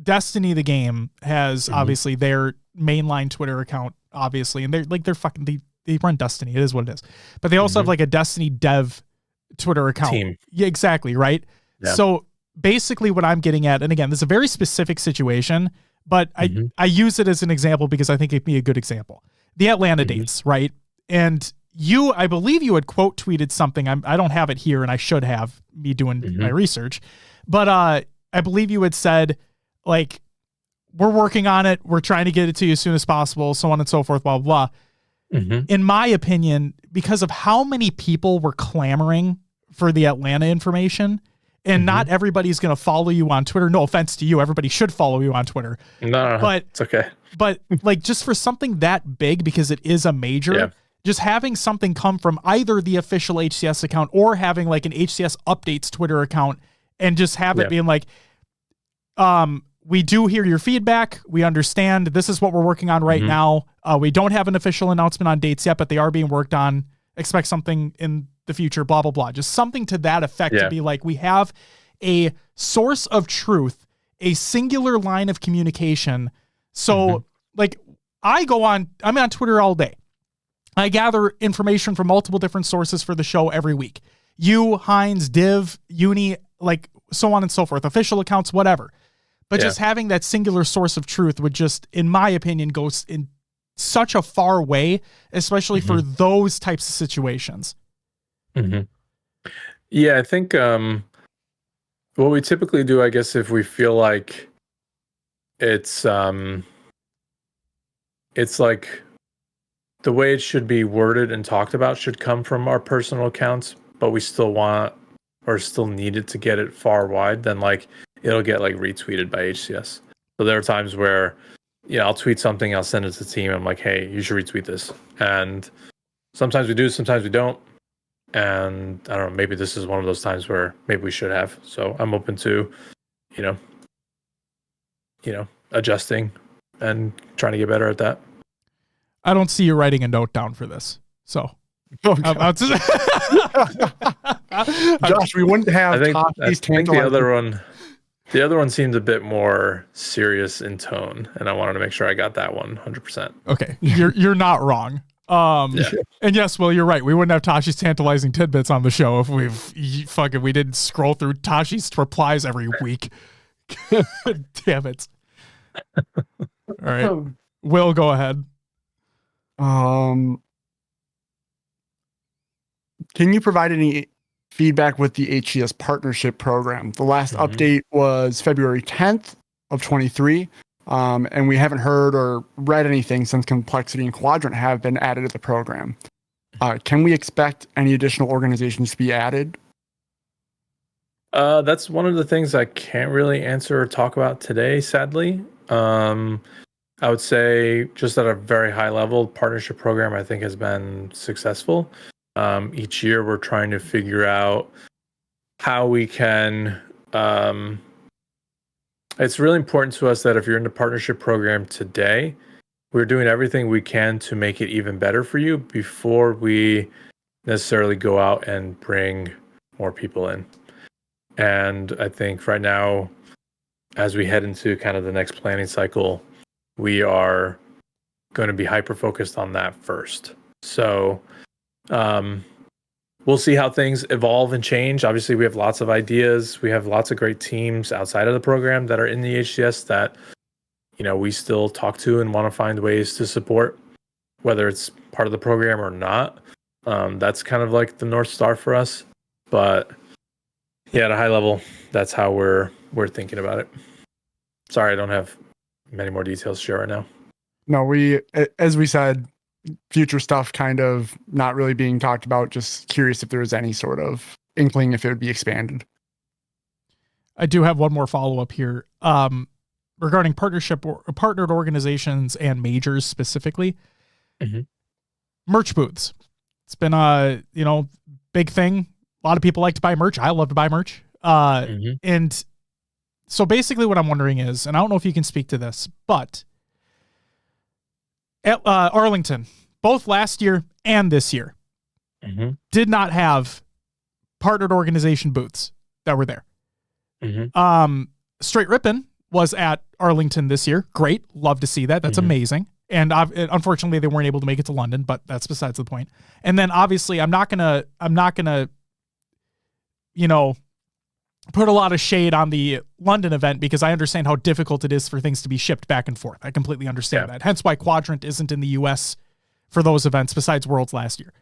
Destiny the game has obviously their mainline Twitter account, obviously, and they run Destiny. It is what it is. But they also have like a Destiny dev Twitter account. Team. Yeah, exactly, right? Yeah. So basically what I'm getting at, and again, this is a very specific situation, but I use it as an example because I think it'd be a good example. The Atlanta dates, right? And I believe you had quote tweeted something. I don't have it here, and I should have, me doing my research. But I believe you had said, like, we're working on it. We're trying to get it to you as soon as possible, so on and so forth, blah, blah, blah. In my opinion, because of how many people were clamoring for the Atlanta information, and not everybody's going to follow you on Twitter. No offense to you. Everybody should follow you on Twitter. No, but it's okay. But like, just for something that big, because it is a major, just having something come from either the official HCS account or having like an HCS updates Twitter account, and just have it being like, we do hear your feedback. We understand this is what we're working on right now. We don't have an official announcement on dates yet, but they are being worked on. Expect something in the future, blah, blah, blah. Just something to that effect, to be like, we have a source of truth, a singular line of communication. So like, I'm on Twitter all day. I gather information from multiple different sources for the show every week. You, Heinz, Div, Uni, like so on and so forth, official accounts, whatever. But just having that singular source of truth would just, in my opinion, go in such a far way, especially for those types of situations. Yeah, I think what we typically do, I guess, if we feel like it's like the way it should be worded and talked about should come from our personal accounts, but we still want or still need it to get it far wide, then like it'll get like retweeted by HCS. So there are times where, I'll tweet something, I'll send it to the team. I'm like, hey, you should retweet this. And sometimes we do, sometimes we don't. And I don't know, maybe this is one of those times where maybe we should have. So I'm open to, adjusting and trying to get better at that. I don't see you writing a note down for this. So Josh, we wouldn't have. I think the other one seemed a bit more serious in tone, and I wanted to make sure I got that one 100%. Okay, you're not wrong. And yes, well, you're right. We wouldn't have Tashi's tantalizing tidbits on the show if we didn't scroll through Tashi's replies every week. Damn it. All right. Will, go ahead. Can you provide any feedback with the HCS partnership program? The last update was February 10th of 23. And we haven't heard or read anything since Complexity and Quadrant have been added to the program. Can we expect any additional organizations to be added? That's one of the things I can't really answer or talk about today, sadly. I would say just at a very high level, partnership program I think has been successful. Each year we're trying to figure out how we can. It's really important to us that if you're in the partnership program today, we're doing everything we can to make it even better for you before we necessarily go out and bring more people in. And I think right now, as we head into kind of the next planning cycle, we are going to be hyper-focused on that first. So we'll see how things evolve and change. Obviously, we have lots of ideas. We have lots of great teams outside of the program that are in the HCS that, we still talk to and want to find ways to support, whether it's part of the program or not. That's kind of like the North Star for us. But yeah, at a high level, that's how we're thinking about it. Sorry, I don't have many more details to share right now. No, as we said, future stuff kind of not really being talked about. Just curious if there was any sort of inkling if it would be expanded. I do have one more follow-up here. Regarding partnership or partnered organizations and majors specifically. Merch booths. It's been a, big thing. A lot of people like to buy merch. I love to buy merch. And so basically what I'm wondering is, and I don't know if you can speak to this, but at Arlington, both last year and this year, did not have partnered organization booths that were there. Straight Rippin' was at Arlington this year. Great. Love to see that. That's amazing. And unfortunately they weren't able to make it to London, but that's besides the point. And then obviously I'm not gonna, put a lot of shade on the London event because I understand how difficult it is for things to be shipped back and forth. I completely understand that. Hence why Quadrant isn't in the US for those events besides Worlds last year.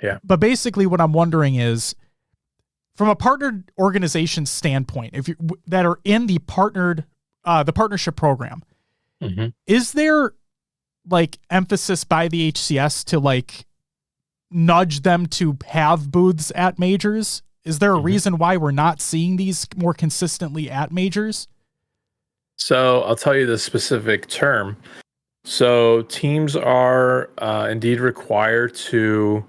Yeah. But basically what I'm wondering is, from a partnered organization standpoint, if you that are in the partnership program, is there emphasis by the HCS to nudge them to have booths at majors? Is there a reason why we're not seeing these more consistently at majors? So I'll tell you the specific term. So teams are indeed required to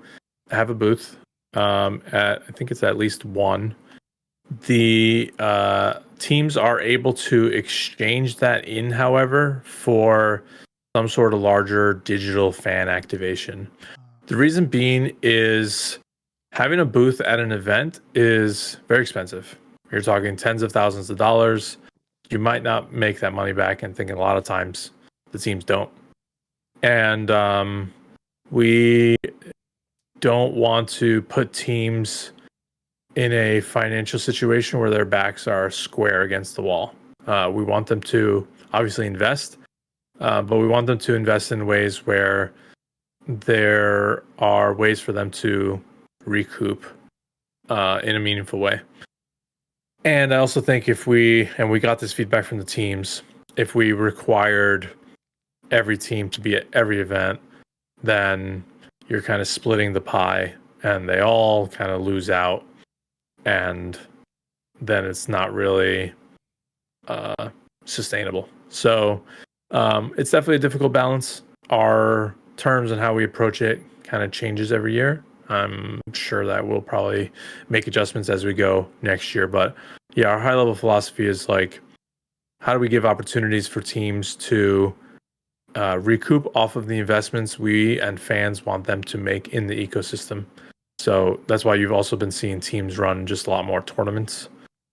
have a booth. I think it's at least one. The teams are able to exchange that in, however, for some sort of larger digital fan activation. The reason being is having a booth at an event is very expensive. You're talking tens of thousands of dollars. You might not make that money back, and thinking a lot of times the teams don't. And we don't want to put teams in a financial situation where their backs are square against the wall. We want them to obviously invest, but we want them to invest in ways where there are ways for them to recoup in a meaningful way. And I also think we got this feedback from the teams, if we required every team to be at every event, then you're kind of splitting the pie and they all kind of lose out. And then it's not really sustainable. So it's definitely a difficult balance. Our terms and how we approach it kind of changes every year. I'm sure that we'll probably make adjustments as we go next year. But yeah, our high level philosophy is how do we give opportunities for teams to recoup off of the investments we and fans want them to make in the ecosystem? So that's why you've also been seeing teams run just a lot more tournaments.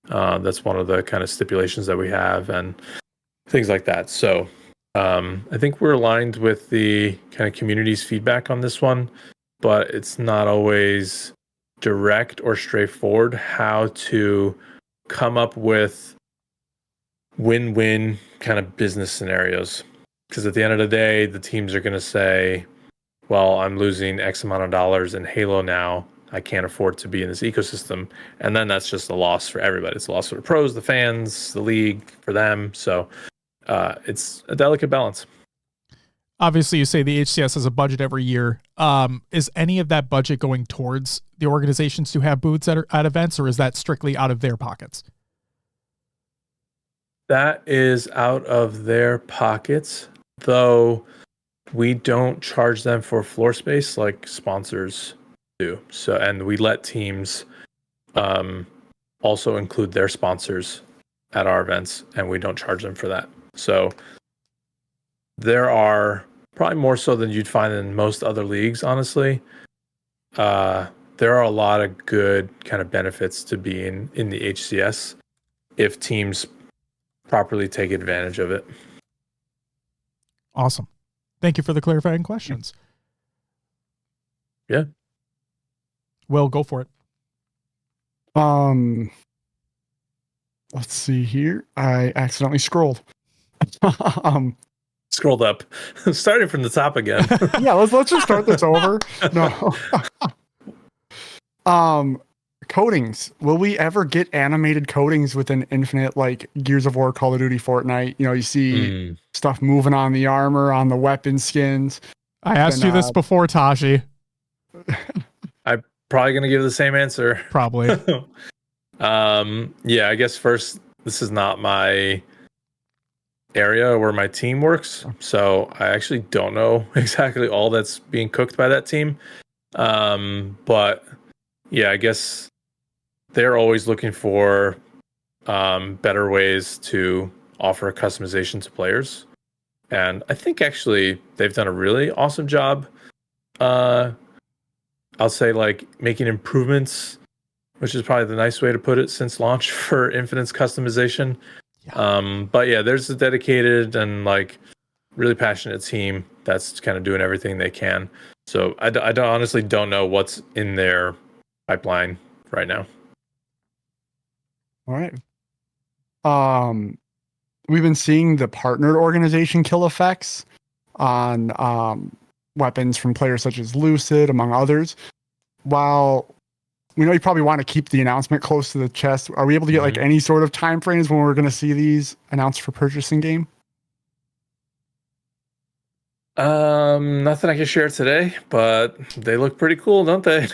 That's one of the kind of stipulations that we have and things like that. So I think we're aligned with the kind of community's feedback on this one, but it's not always direct or straightforward how to come up with win-win kind of business scenarios. Because at the end of the day, the teams are going to say, well, I'm losing X amount of dollars in Halo now. I can't afford to be in this ecosystem. And then that's just a loss for everybody. It's a loss for the pros, the fans, the league, for them. So it's a delicate balance. Obviously, you say the HCS has a budget every year. Is any of that budget going towards the organizations who have booths at events, or is that strictly out of their pockets? That is out of their pockets, though we don't charge them for floor space like sponsors do. So, and we let teams also include their sponsors at our events, and we don't charge them for that. So there are probably more so than you'd find in most other leagues, honestly. There are a lot of good kind of benefits to being in the HCS if teams properly take advantage of it. Awesome. Thank you for the clarifying questions. Yeah. Will, go for it. Let's see here. I accidentally scrolled. Scrolled up, starting from the top again. Yeah, let's just start this over. No. Coatings. Will we ever get animated coatings within Infinite, like Gears of War, Call of Duty, Fortnite? You know, you see stuff moving on the armor, on the weapon skins. I asked you this before, Tashi. I'm probably going to give the same answer. Probably. Yeah, I guess first, this is not my area where my team works, so I actually don't know exactly all that's being cooked by that team. But yeah, I guess they're always looking for better ways to offer customization to players. And I think actually they've done a really awesome job. I'll say like making improvements, which is probably the nice way to put it, since launch for Infinite's customization. Yeah. But yeah, there's a dedicated and like really passionate team that's kind of doing everything they can. So I honestly don't know what's in their pipeline right now. All right. We've been seeing the partnered organization kill effects on weapons from players such as Lucid, among others. While we know you probably want to keep the announcement close to the chest, are we able to get like any sort of time frames when we're going to see these announced for purchasing game? Nothing I can share today, but they look pretty cool, don't they?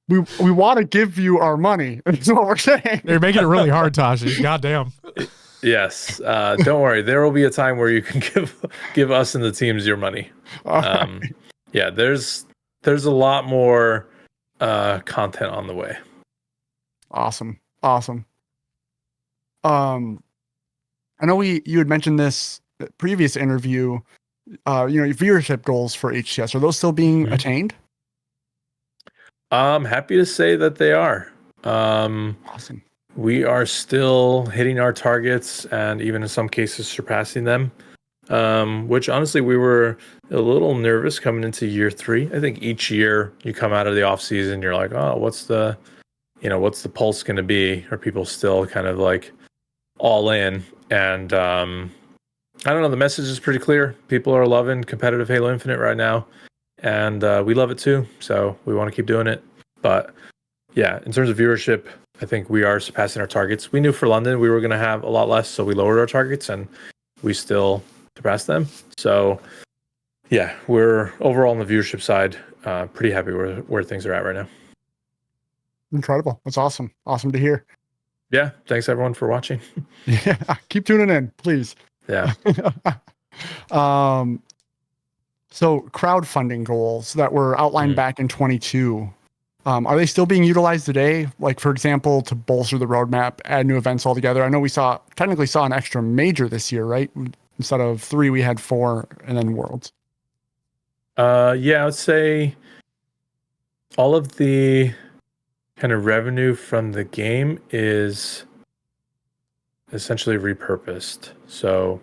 We want to give you our money. That's what we're saying. They're making it really hard, Tashi. Goddamn. Yes. Don't worry. There will be a time where you can give us and the teams your money. Yeah, there's a lot more content on the way. Awesome. I know you had mentioned this previous interview. Your viewership goals for HCS, are those still being attained? I'm happy to say that they are. Awesome. We are still hitting our targets and even in some cases surpassing them, which honestly we were a little nervous coming into year 3. I think each year you come out of the off season, you're like, oh, what's the pulse going to be? Are people still kind of like all in? And I don't know. The message is pretty clear. People are loving competitive Halo Infinite right now. And we love it too, so we want to keep doing it. But yeah, in terms of viewership, I think we are surpassing our targets. We knew for London we were going to have a lot less, so we lowered our targets, and we still surpassed them. So yeah, we're overall on the viewership side pretty happy where things are at right now. Incredible. That's awesome. Awesome to hear. Yeah, thanks everyone for watching. Yeah, keep tuning in, please. Yeah. So crowdfunding goals that were outlined back in 22, are they still being utilized today? Like, for example, to bolster the roadmap, add new events altogether? I know we technically saw an extra major this year, right? Instead of 3, we had 4 and then Worlds. Yeah, I would say all of the kind of revenue from the game is essentially repurposed. So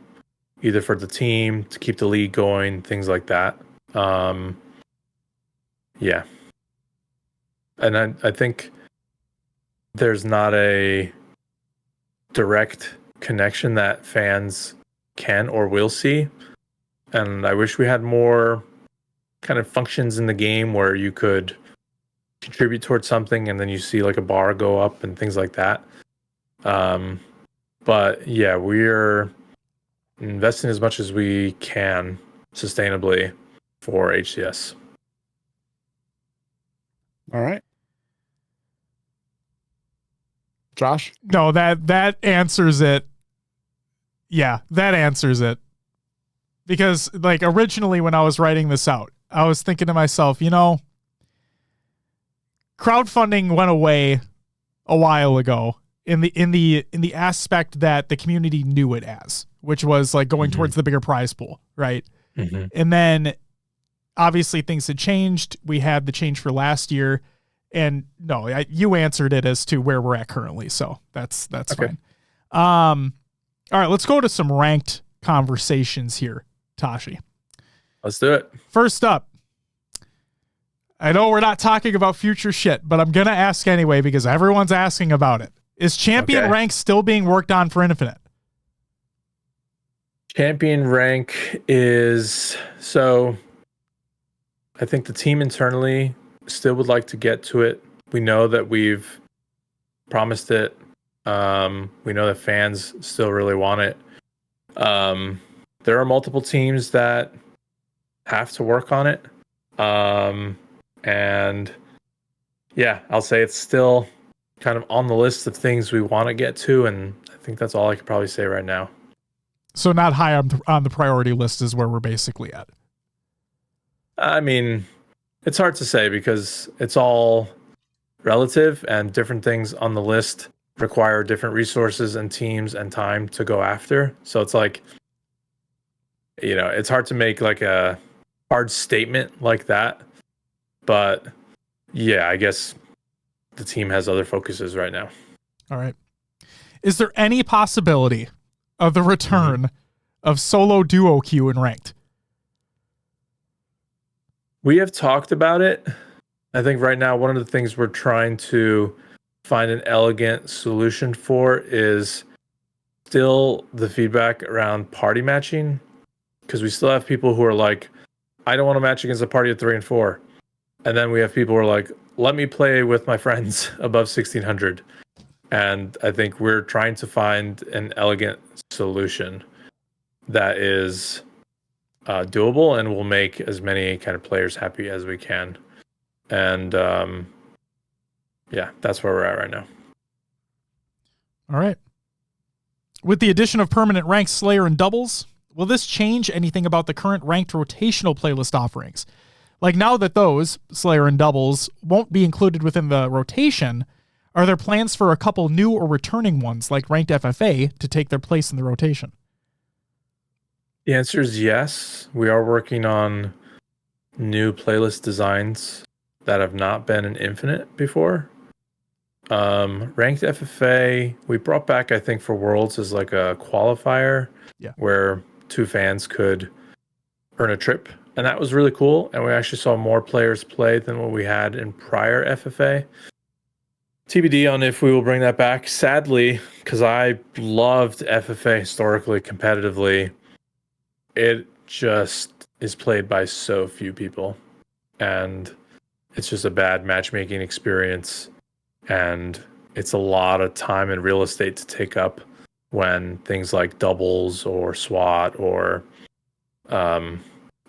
either for the team to keep the league going, things like that. Yeah. And I think there's not a direct connection that fans can or will see. And I wish we had more kind of functions in the game where you could contribute towards something and then you see like a bar go up and things like that. But yeah, we're investing as much as we can sustainably for HCS. All right. Josh? No, that answers it. Yeah, that answers it. Because like originally when I was writing this out, I was thinking to myself, crowdfunding went away a while ago in the aspect that the community knew it as, which was like going towards the bigger prize pool, right? Mm-hmm. And then obviously things had changed. We had the change for last year, and no, you answered it as to where we're at currently, so that's Okay. fine. All right, let's go to some ranked conversations here, Tashi. Let's do it. First up, I know we're not talking about future shit, but I'm going to ask anyway because everyone's asking about it. Is champion rank still being worked on for Infinite? Champion rank is... So I think the team internally still would like to get to it. We know that we've promised it. We know that fans still really want it. There are multiple teams that have to work on it. And yeah, I'll say it's still kind of on the list of things we want to get to, and I think that's all I could probably say right now. So not high on the priority list is where we're basically at. I mean, it's hard to say because it's all relative, and different things on the list require different resources and teams and time to go after. So it's like, it's hard to make like a hard statement like that. But yeah, I guess the team has other focuses right now. All right. Is there any possibility of the return of solo duo queue in ranked? We have talked about it. I think right now, one of the things we're trying to find an elegant solution for is still the feedback around party matching. Because we still have people who are like, I don't want to match against a party of 3 and 4. And then we have people who are like, let me play with my friends above 1600. And I think we're trying to find an elegant solution that is doable and will make as many kind of players happy as we can. And yeah, that's where we're at right now. All right. With the addition of permanent ranks, Slayer, and doubles, will this change anything about the current ranked rotational playlist offerings? Like now that those, Slayer and doubles, won't be included within the rotation, are there plans for a couple new or returning ones like ranked FFA to take their place in the rotation? The answer is yes. We are working on new playlist designs that have not been in Infinite before. Ranked FFA, we brought back, I think, for Worlds as like a qualifier where 2 fans could earn a trip. And that was really cool. And we actually saw more players play than what we had in prior FFA. TBD on if we will bring that back. Sadly, because I loved FFA historically, competitively, it just is played by so few people. And it's just a bad matchmaking experience. And it's a lot of time and real estate to take up when things like doubles or SWAT or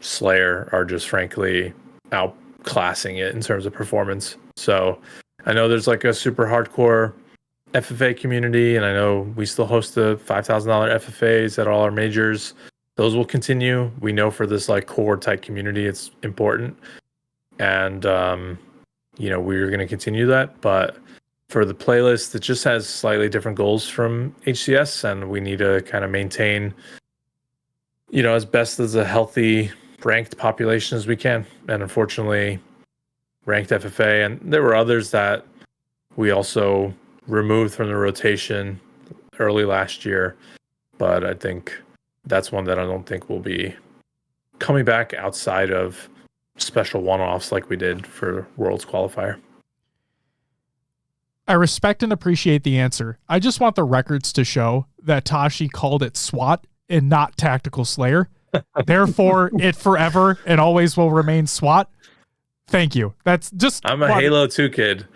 Slayer are just frankly outclassing it in terms of performance. So I know there's like a super hardcore FFA community, and I know we still host the $5,000 FFAs at all our majors. Those will continue. We know for this like core type community, it's important. And, we're going to continue that. But for the playlist, it just has slightly different goals from HCS, and we need to kind of maintain, as best as a healthy ranked population as we can. And unfortunately, ranked FFA, and there were others that we also removed from the rotation early last year. But I think that's one that I don't think will be coming back outside of special one-offs like we did for Worlds qualifier. I respect and appreciate the answer. I just want the records to show that Tashi called it SWAT and not Tactical Slayer. Therefore, it forever and always will remain SWAT. Thank you. That's just... I'm a Halo 2 kid.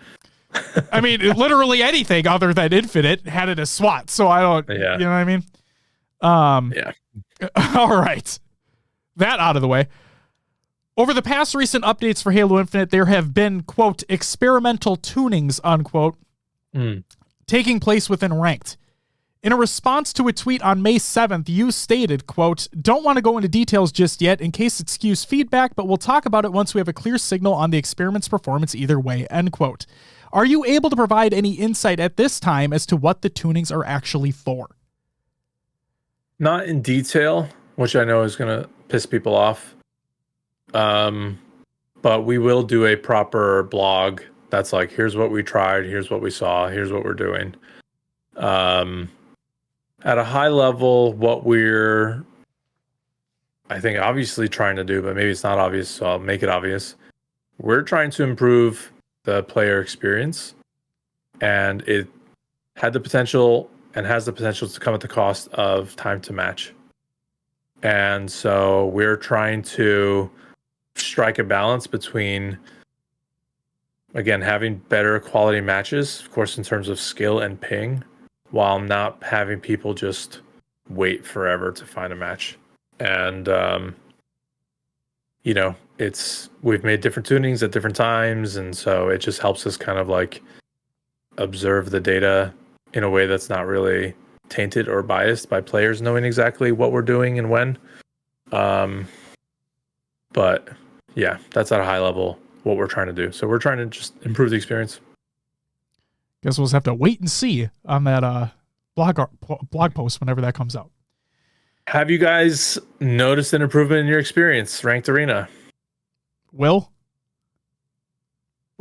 I mean, literally anything other than Infinite had it as SWAT, so I don't... Yeah. You know what I mean? Yeah. All right. That out of the way. Over the past recent updates for Halo Infinite, there have been, quote, experimental tunings, unquote, taking place within Ranked. In a response to a tweet on May 7th, you stated, quote, don't want to go into details just yet in case it skews feedback, but we'll talk about it once we have a clear signal on the experiment's performance either way, end quote. Are you able to provide any insight at this time as to what the tunings are actually for? Not in detail, which I know is going to piss people off. But we will do a proper blog that's like, here's what we tried, here's what we saw, here's what we're doing. At a high level, what we're, I think, obviously trying to do, but maybe it's not obvious, so I'll make it obvious. We're trying to improve the player experience, and it had the potential and has the potential to come at the cost of time to match. And so we're trying to strike a balance between, again, having better quality matches, of course, in terms of skill and ping, while not having people just wait forever to find a match. And, you know, we've made different tunings at different times, and so it just helps us kind of like observe the data in a way that's not really tainted or biased by players knowing exactly what we're doing and when. But yeah, that's at a high level what we're trying to do. So we're trying to just improve the experience. Guess we'll just have to wait and see on that blog post whenever that comes out. Have you guys noticed an improvement in your experience, Ranked Arena? Will?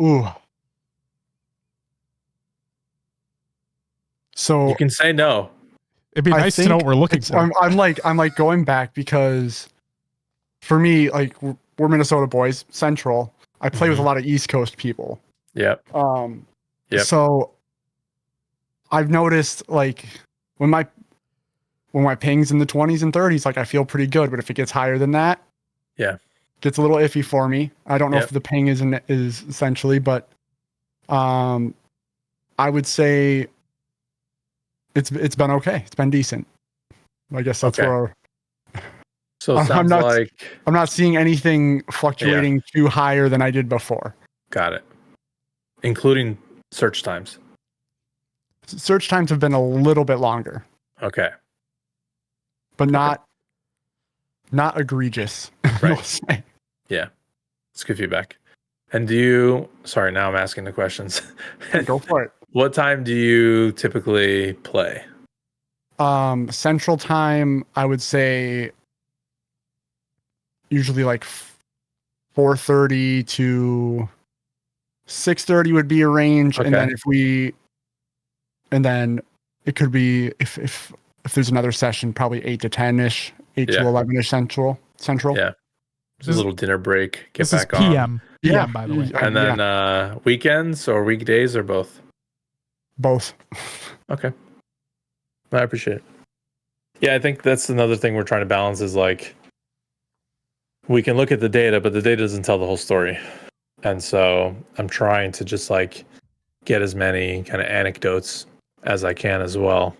Ooh. So you can say no. It'd be nice to know what we're looking for. I'm like going back because for me, like we're Minnesota boys, Central. I play with a lot of East Coast people. Yep. Yep. So I've noticed like when my ping's in the 20s and 30s, like I feel pretty good, but if it gets higher than that, yeah, gets a little iffy for me. I don't know if the ping is essentially, but I would say it's been okay. It's been decent. I guess that's where. So it sounds I'm not seeing anything fluctuating too higher than I did before. Got it. Including search times. Search times have been a little bit longer. Okay. But not egregious. Right. Yeah. It's good feedback. And sorry, now I'm asking the questions. Go for it. What time do you typically play? Central time, I would say usually like 4:30 to 6:30 would be a range. Okay. And then it could be if there's another session, probably 8 to 10-ish, 8 to 11-ish central. Yeah. Just a little dinner break. Get back on. PM. Yeah, by the way. And then weekends or weekdays or both? Both. Okay. I appreciate it. Yeah, I think that's another thing we're trying to balance is like we can look at the data, but the data doesn't tell the whole story. And so I'm trying to just like get as many kind of anecdotes as I can as well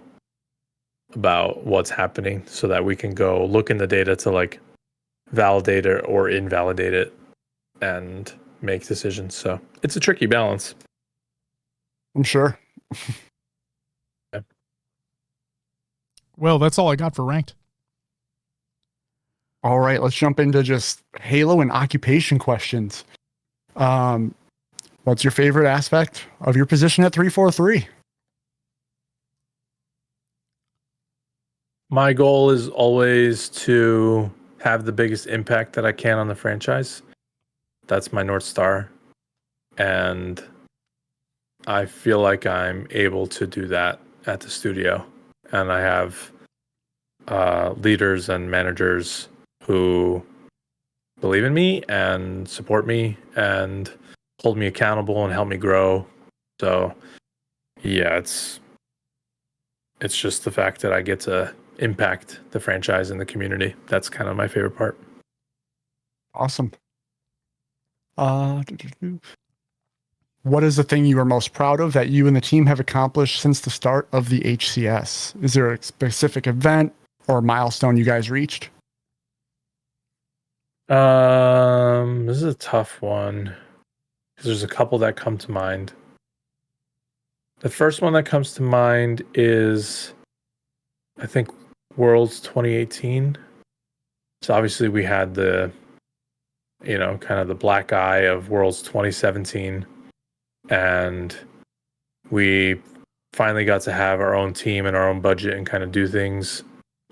about what's happening so that we can go look in the data to like validate it or invalidate it and make decisions. So it's a tricky balance. I'm sure. Yeah. Well, that's all I got for Ranked. All right, let's jump into just Halo and occupation questions. What's your favorite aspect of your position at 343? My goal is always to have the biggest impact that I can on the franchise. That's my North Star. And I feel like I'm able to do that at the studio. And I have leaders and managers who believe in me and support me and hold me accountable and help me grow. So yeah, it's just the fact that I get to impact the franchise and the community. That's kind of my favorite part. Awesome. What is the thing you are most proud of that you and the team have accomplished since the start of the HCS? Is there a specific event or milestone you guys reached? This is a tough one because there's a couple that come to mind. The first one that comes to mind is, I think, Worlds 2018. So obviously we had the, kind of the black eye of Worlds 2017. And we finally got to have our own team and our own budget and kind of do things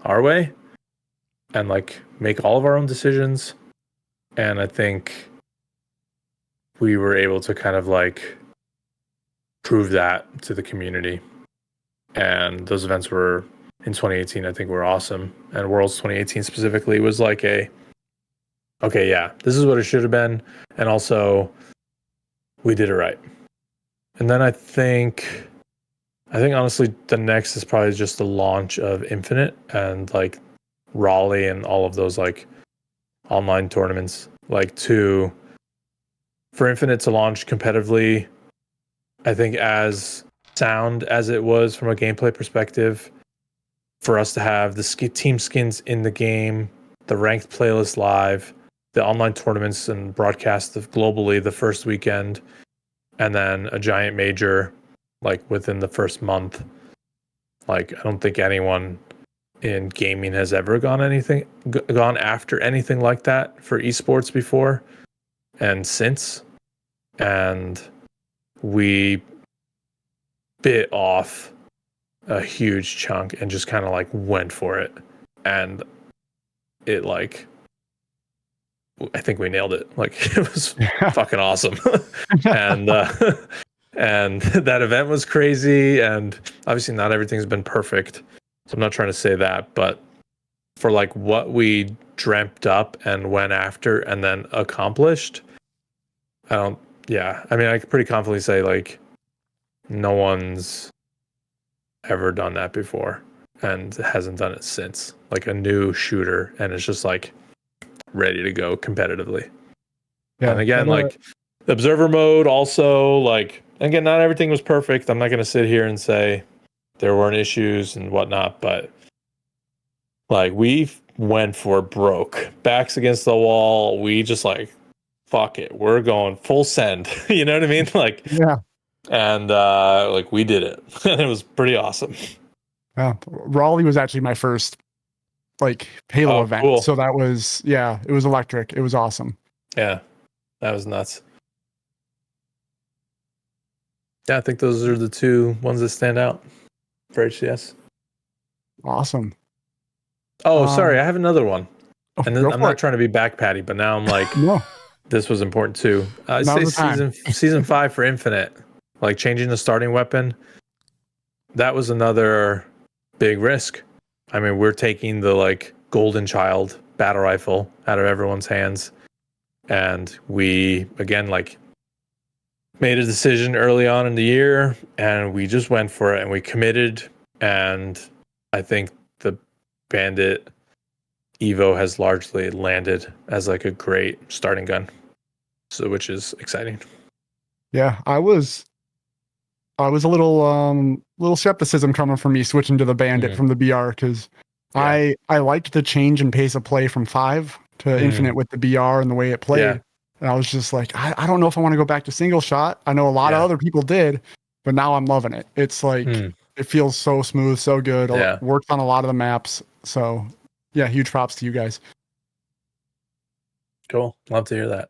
our way and like make all of our own decisions. And I think we were able to kind of like prove that to the community. And those events were in 2018, I think were awesome. And Worlds 2018 specifically was like okay, yeah, this is what it should have been. And also we did it right. And then I think honestly, the next is probably just the launch of Infinite and like Raleigh and all of those like online tournaments. Like for Infinite to launch competitively, I think as sound as it was from a gameplay perspective, for us to have the team skins in the game, the ranked playlist live, the online tournaments and broadcast globally the first weekend, and then a giant major like within the first month. Like I don't think anyone in gaming has ever gone after anything like that for esports before and since. And we bit off a huge chunk and just kind of like went for it. And it like, I think we nailed it. Like it was fucking awesome. and that event was crazy. And obviously not everything's been perfect. So I'm not trying to say that, but for like what we dreamt up and went after and then accomplished, I mean, I could pretty confidently say like no one's ever done that before and hasn't done it since. Like a new shooter, and it's just like ready to go competitively. Yeah, and again, like the observer mode also, like, again, not everything was perfect. I'm not going to sit here and say there weren't issues and whatnot, but like we went for broke, backs against the wall. We just like, fuck it, we're going full send. You know what I mean? Like, yeah. And like we did it. And it was pretty awesome. Yeah, Raleigh was actually my first like Halo event. Cool. So that was, it was electric. It was awesome. Yeah, that was nuts. Yeah, I think those are the two ones that stand out for HCS. Awesome. Oh, sorry, I have another one. And I'm not it. trying to be back patty, but now I'm like, no, this was important too. I say season 5 for Infinite, like changing the starting weapon. That was another big risk. I mean, we're taking the like golden child battle rifle out of everyone's hands. And we, again, like made a decision early on in the year and we just went for it and we committed. And I think the Bandit Evo has largely landed as like a great starting gun. So, which is exciting. Yeah, I was a little skepticism coming from me switching to the Bandit from the BR because I liked the change in pace of play from 5 to Infinite with the BR and the way it played. Yeah. And I was just like, I don't know if I want to go back to single shot. I know a lot of other people did, but now I'm loving it. It's like it feels so smooth, so good. Yeah. Worked on a lot of the maps. So yeah, huge props to you guys. Cool. Love to hear that.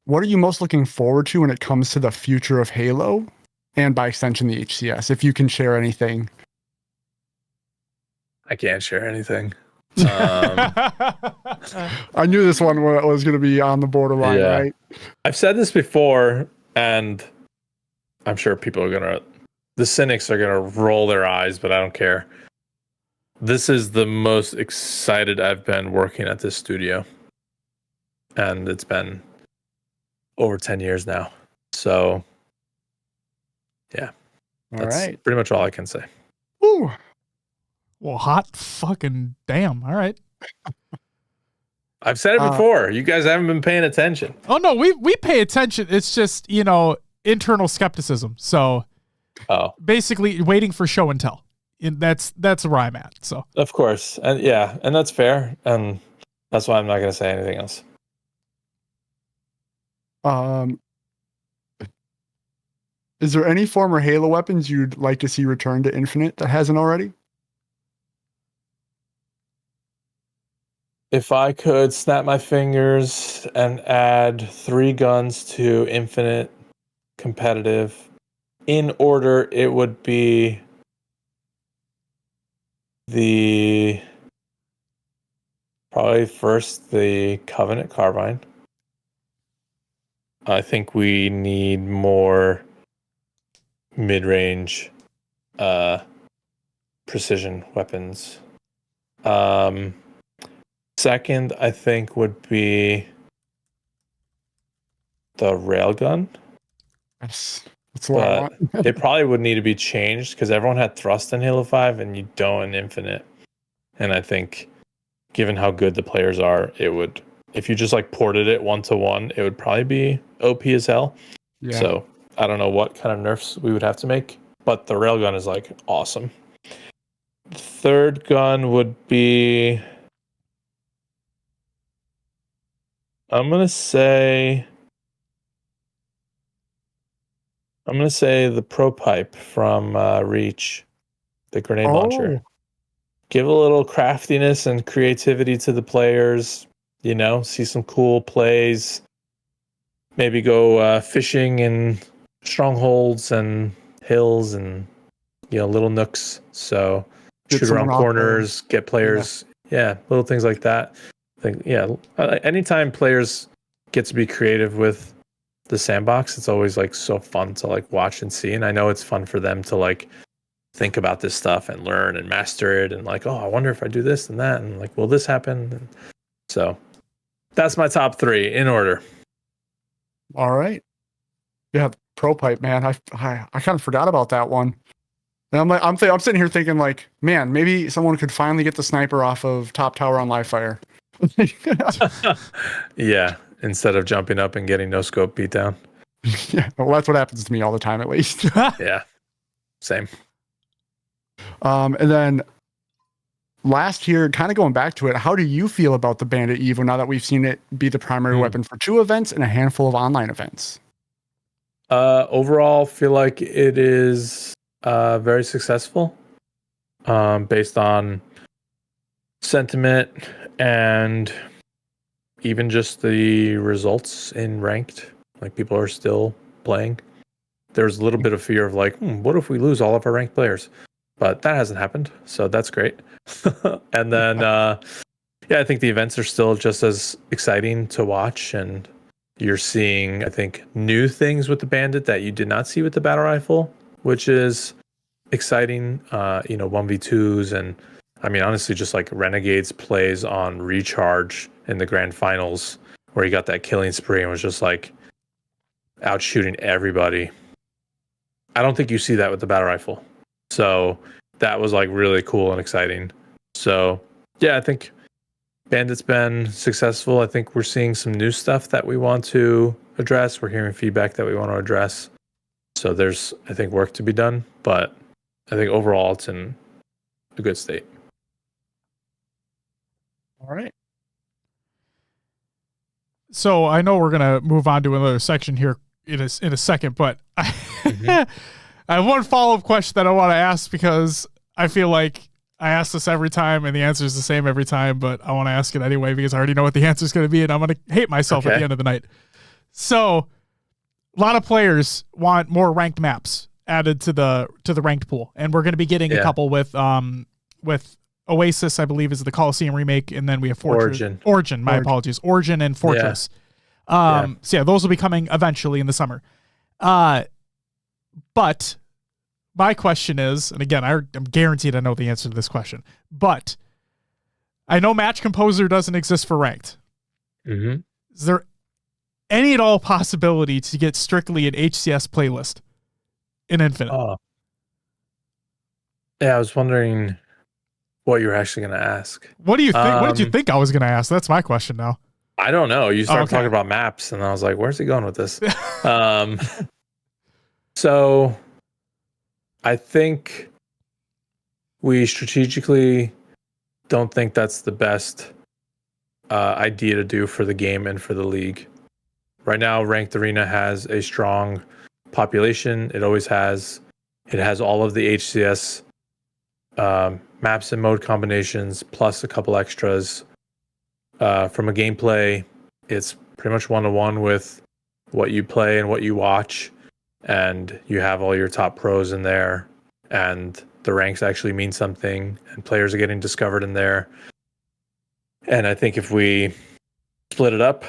What are you most looking forward to when it comes to the future of Halo and by extension the HCS? If you can share anything. I can't share anything. I knew this one was going to be on the borderline, right? I've said this before, and I'm sure the cynics are going to roll their eyes, but I don't care. This is the most excited I've been working at this studio. and it's been over 10 years now. So yeah, that's pretty much all I can say. Ooh. Well, hot fucking damn. All right. I've said it before. You guys haven't been paying attention. Oh no, we pay attention. It's just, internal skepticism. So basically waiting for show and tell. That's where I'm at. So of course. And and that's fair. And that's why I'm not going to say anything else. Is there any former Halo weapons you'd like to see return to Infinite that hasn't already? If I could snap my fingers and add 3 guns to Infinite competitive in order, it would be probably first the Covenant Carbine. I think we need more mid-range precision weapons. Second, I think would be the railgun. That's what I want. It probably would need to be changed because everyone had thrust in Halo 5 and you don't in Infinite. And I think given how good the players are, it would, if you just like ported it 1-to-1, it would probably be OP as hell. Yeah. So I don't know what kind of nerfs we would have to make, but the railgun is like awesome. Third gun would be, I'm gonna say the Pro Pipe from Reach, the grenade launcher. Give a little craftiness and creativity to the players. See some cool plays. Maybe go fishing in strongholds and hills and little nooks. So shoot around corners, get players. Yeah, little things like that. Anytime players get to be creative with the sandbox, it's always like so fun to like watch and see. And I know it's fun for them to like think about this stuff and learn and master it and like, oh, I wonder if I do this and that and like, will this happen? And so that's my top 3 in order. All right. Yeah, Pro Pipe, man. I kind of forgot about that one. And I'm sitting here thinking like, man, maybe someone could finally get the sniper off of top tower on live fire. Yeah, instead of jumping up and getting no scope beat down. Yeah, well, that's what happens to me all the time, at least. Yeah, same. And then last year, kind of going back to it, how do you feel about the Bandit Evo now that we've seen it be the primary weapon for 2 events and a handful of online events? Overall, feel like it is very successful based on sentiment and even just the results in ranked. Like people are still playing. There's a little bit of fear of like, what if we lose all of our ranked players? But that hasn't happened, so that's great. And then, I think the events are still just as exciting to watch, and you're seeing, I think, new things with the Bandit that you did not see with the Battle Rifle, which is exciting. 1v2s, and I mean, honestly, just like Renegade's plays on Recharge in the grand finals, where he got that killing spree and was just like out shooting everybody. I don't think you see that with the Battle Rifle. So that was like really cool and exciting. So I think Bandit's been successful. I think we're seeing some new stuff that we want to address. We're hearing feedback that we want to address. So there's, I think, work to be done. But I think overall it's in a good state. All right. So I know we're going to move on to another section here in a second, but I have one follow-up question that I want to ask because I feel like I ask this every time and the answer is the same every time, but I want to ask it anyway because I already know what the answer is going to be and I'm going to hate myself at the end of the night. So a lot of players want more ranked maps added to the ranked pool, and we're going to be getting a couple with Oasis, I believe, is the Coliseum remake, and then we have Origin. My apologies. Origin and Fortress. So those will be coming eventually in the summer. But my question is, and again, I'm guaranteed I know the answer to this question, but I know Match Composer doesn't exist for ranked. Mm-hmm. is there any at all possibility to get strictly an HCS playlist in Infinite? Yeah, I was wondering what you were actually going to ask. What do you think? What did you think I was going to ask? That's my question now. I don't know. You started talking about maps, and I was like, where's he going with this? So I think we strategically don't think that's the best idea to do for the game and for the league. Right now, Ranked Arena has a strong population. It always has. It has all of the HCS maps and mode combinations, plus a couple extras. From a gameplay, it's pretty much one-to-one with what you play and what you watch. And you have all your top pros in there. And the ranks actually mean something. And players are getting discovered in there. And I think if we split it up,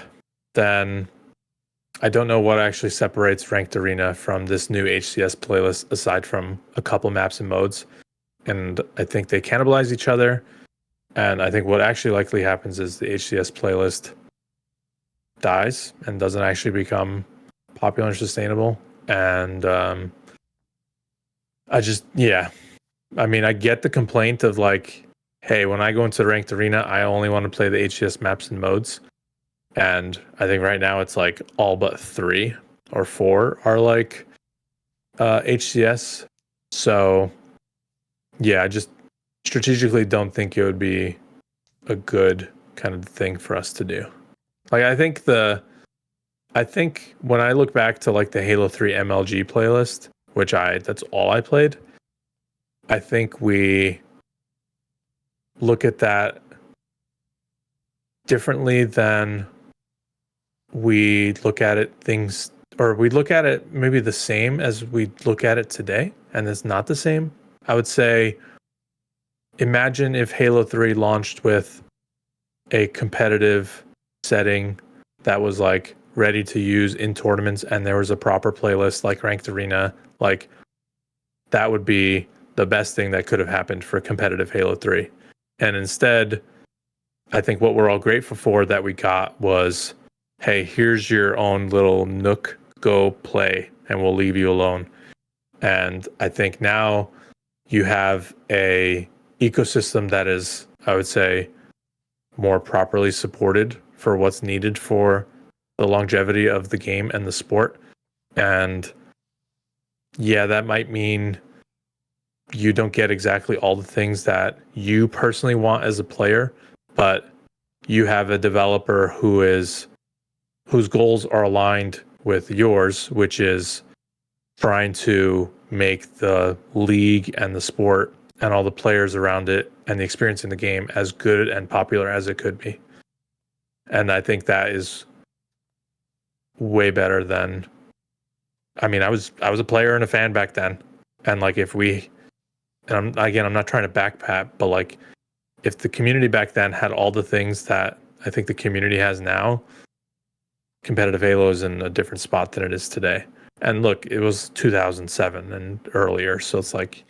then I don't know what actually separates Ranked Arena from this new HCS playlist, aside from a couple maps and modes. And I think they cannibalize each other. And I think what actually likely happens is the HCS playlist dies and doesn't actually become popular and sustainable. And I mean, I get the complaint of like, hey, when I go into the Ranked Arena, I only want to play the HCS maps and modes. And I think right now it's like all but 3 or 4 are like HCS. So yeah, I just strategically don't think it would be a good kind of thing for us to do. Like I think when I look back to like the Halo 3 MLG playlist, which that's all I played, I think we look at that differently than we look at it we look at it maybe the same as we look at it today, and it's not the same. I would say, imagine if Halo 3 launched with a competitive setting that was like ready to use in tournaments, and there was a proper playlist like Ranked Arena. Like that would be the best thing that could have happened for competitive Halo 3. And instead, I think what we're all grateful for that we got was, hey, here's your own little nook, go play, and we'll leave you alone. And I think now you have a ecosystem that is, I would say, more properly supported for what's needed for the longevity of the game and the sport. And yeah, that might mean you don't get exactly all the things that you personally want as a player, but you have a developer whose goals are aligned with yours, which is trying to make the league and the sport and all the players around it and the experience in the game as good and popular as it could be. And I think that is way better than, I mean, I was a player and a fan back then. And like I'm not trying to backpat, but like if the community back then had all the things that I think the community has now, competitive Halo is in a different spot than it is today. And look, it was 2007 and earlier, so it's like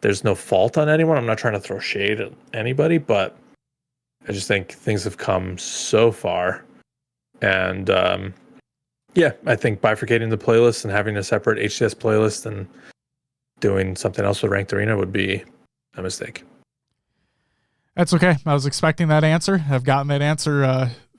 there's no fault on anyone. I'm not trying to throw shade at anybody, but I just think things have come so far. And I think bifurcating the playlist and having a separate HCS playlist and doing something else with Ranked Arena would be a mistake. That's okay. I was expecting that answer. I've gotten that answer.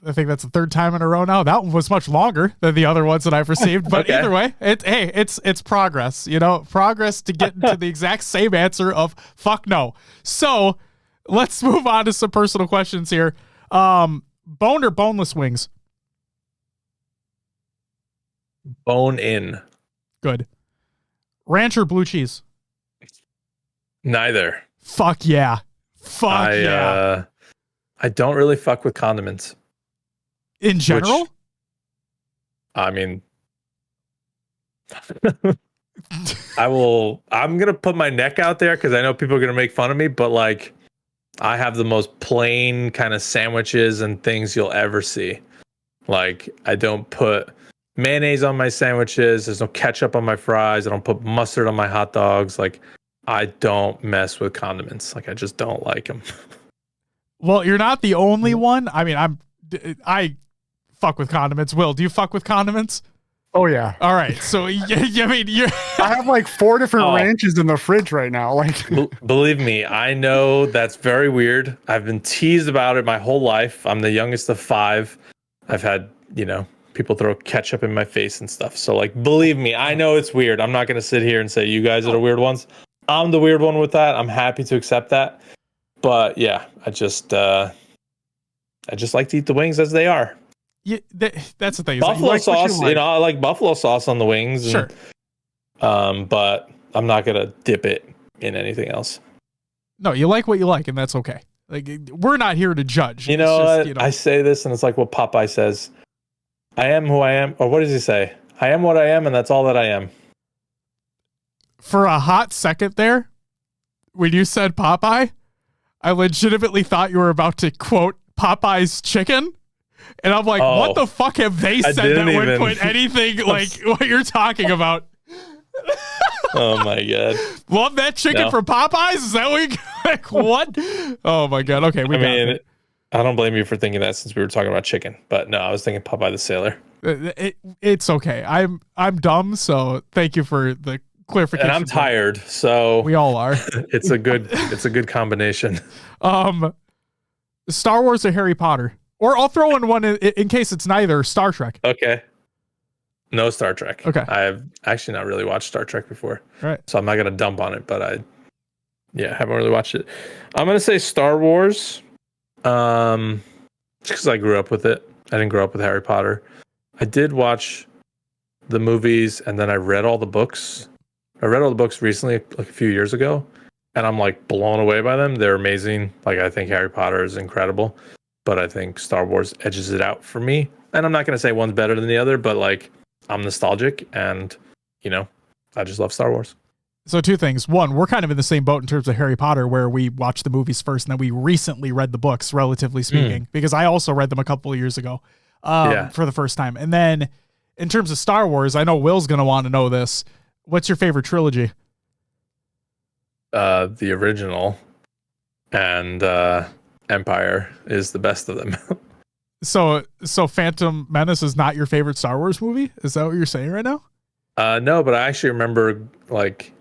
I think that's the 3rd time in a row now. That one was much longer than the other ones that I've received. But Okay. Either way, it's progress. Progress to get to the exact same answer of fuck no. So let's move on to some personal questions here. Bone or boneless wings? Bone in. Good. Ranch or blue cheese? Neither. Fuck yeah. Yeah. I don't really fuck with condiments. In general? I mean, I'm going to put my neck out there because I know people are going to make fun of me, but like I have the most plain kind of sandwiches and things you'll ever see. Like I don't put mayonnaise on my sandwiches. There's no ketchup on my fries. I don't put mustard on my hot dogs. Like I don't mess with condiments. Like I just don't like them. Well, you're not the only one. I mean, I fuck with condiments. Will, do you fuck with condiments? Oh yeah. All right. So I mean, you're I have like 4 different ranches in the fridge right now. Like, believe me, I know that's very weird. I've been teased about it my whole life. I'm the youngest of 5. I've had, people throw ketchup in my face and stuff. So like, believe me, I know it's weird. I'm not going to sit here and say you guys are the weird ones. I'm the weird one with that. I'm happy to accept that. But yeah, I just like to eat the wings as they are. Yeah, that's the thing. Buffalo sauce, I like buffalo sauce on the wings. Sure. But I'm not gonna dip it in anything else. No, you like what you like, and that's okay. Like, we're not here to judge. You know what? I say this, and it's like what Popeye says: "I am who I am," or what does he say? "I am what I am, and that's all that I am." For a hot second there, when you said Popeye, I legitimately thought you were about to quote Popeye's chicken. And I'm like, what the fuck have they said that would put anything like what you're talking about? Oh my God. Love that chicken from Popeyes? Is that what you like, what? Oh my God. Okay. I don't blame you for thinking that since we were talking about chicken, but no, I was thinking Popeye the Sailor. It's okay. I'm dumb. So thank you for the clarification. And I'm tired. So we all are. It's a good combination. Star Wars or Harry Potter? Or I'll throw in one in case it's neither. Star Trek. Okay. No Star Trek. Okay. I've actually not really watched Star Trek before. Right. So I'm not going to dump on it, but haven't really watched it. I'm going to say Star Wars. Just because I grew up with it. I didn't grow up with Harry Potter. I did watch the movies and then I read all the books. I read all the books recently, like a few years ago, and I'm like blown away by them. They're amazing. Like, I think Harry Potter is incredible. But I think Star Wars edges it out for me. And I'm not going to say one's better than the other, but like, I'm nostalgic and, I just love Star Wars. So 2 things. One, we're kind of in the same boat in terms of Harry Potter, where we watched the movies first and then we recently read the books, relatively speaking, because I also read them a couple of years ago for the first time. And then in terms of Star Wars, I know Will's going to want to know this. What's your favorite trilogy? The original and Empire is the best of them. So Phantom Menace is not your favorite Star Wars movie? Is that what you're saying right now? No, but I actually remember like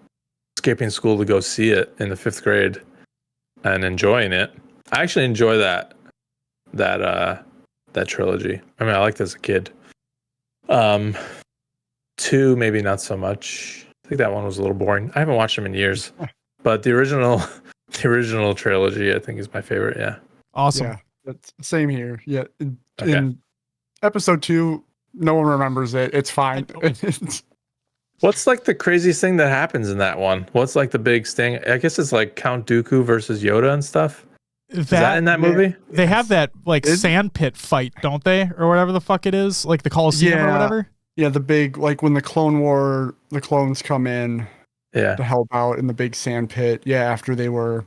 skipping school to go see it in the 5th grade and enjoying it. I actually enjoy that trilogy. I mean, I liked it as a kid. 2, maybe not so much. I think that one was a little boring. I haven't watched them in years, but the original trilogy, I think, is my favorite. Yeah. Awesome. Yeah, that's same here. Yeah. In episode 2, no one remembers it. It's fine. What's like the craziest thing that happens in that one? What's like the big thing? I guess it's like Count Dooku versus Yoda and stuff. Is that in that movie? They have that like sand pit fight, don't they? Or whatever the fuck it is. Like the Coliseum or whatever. Yeah, the big, like when the Clone War, the clones come in to help out in the big sand pit. Yeah, after they were...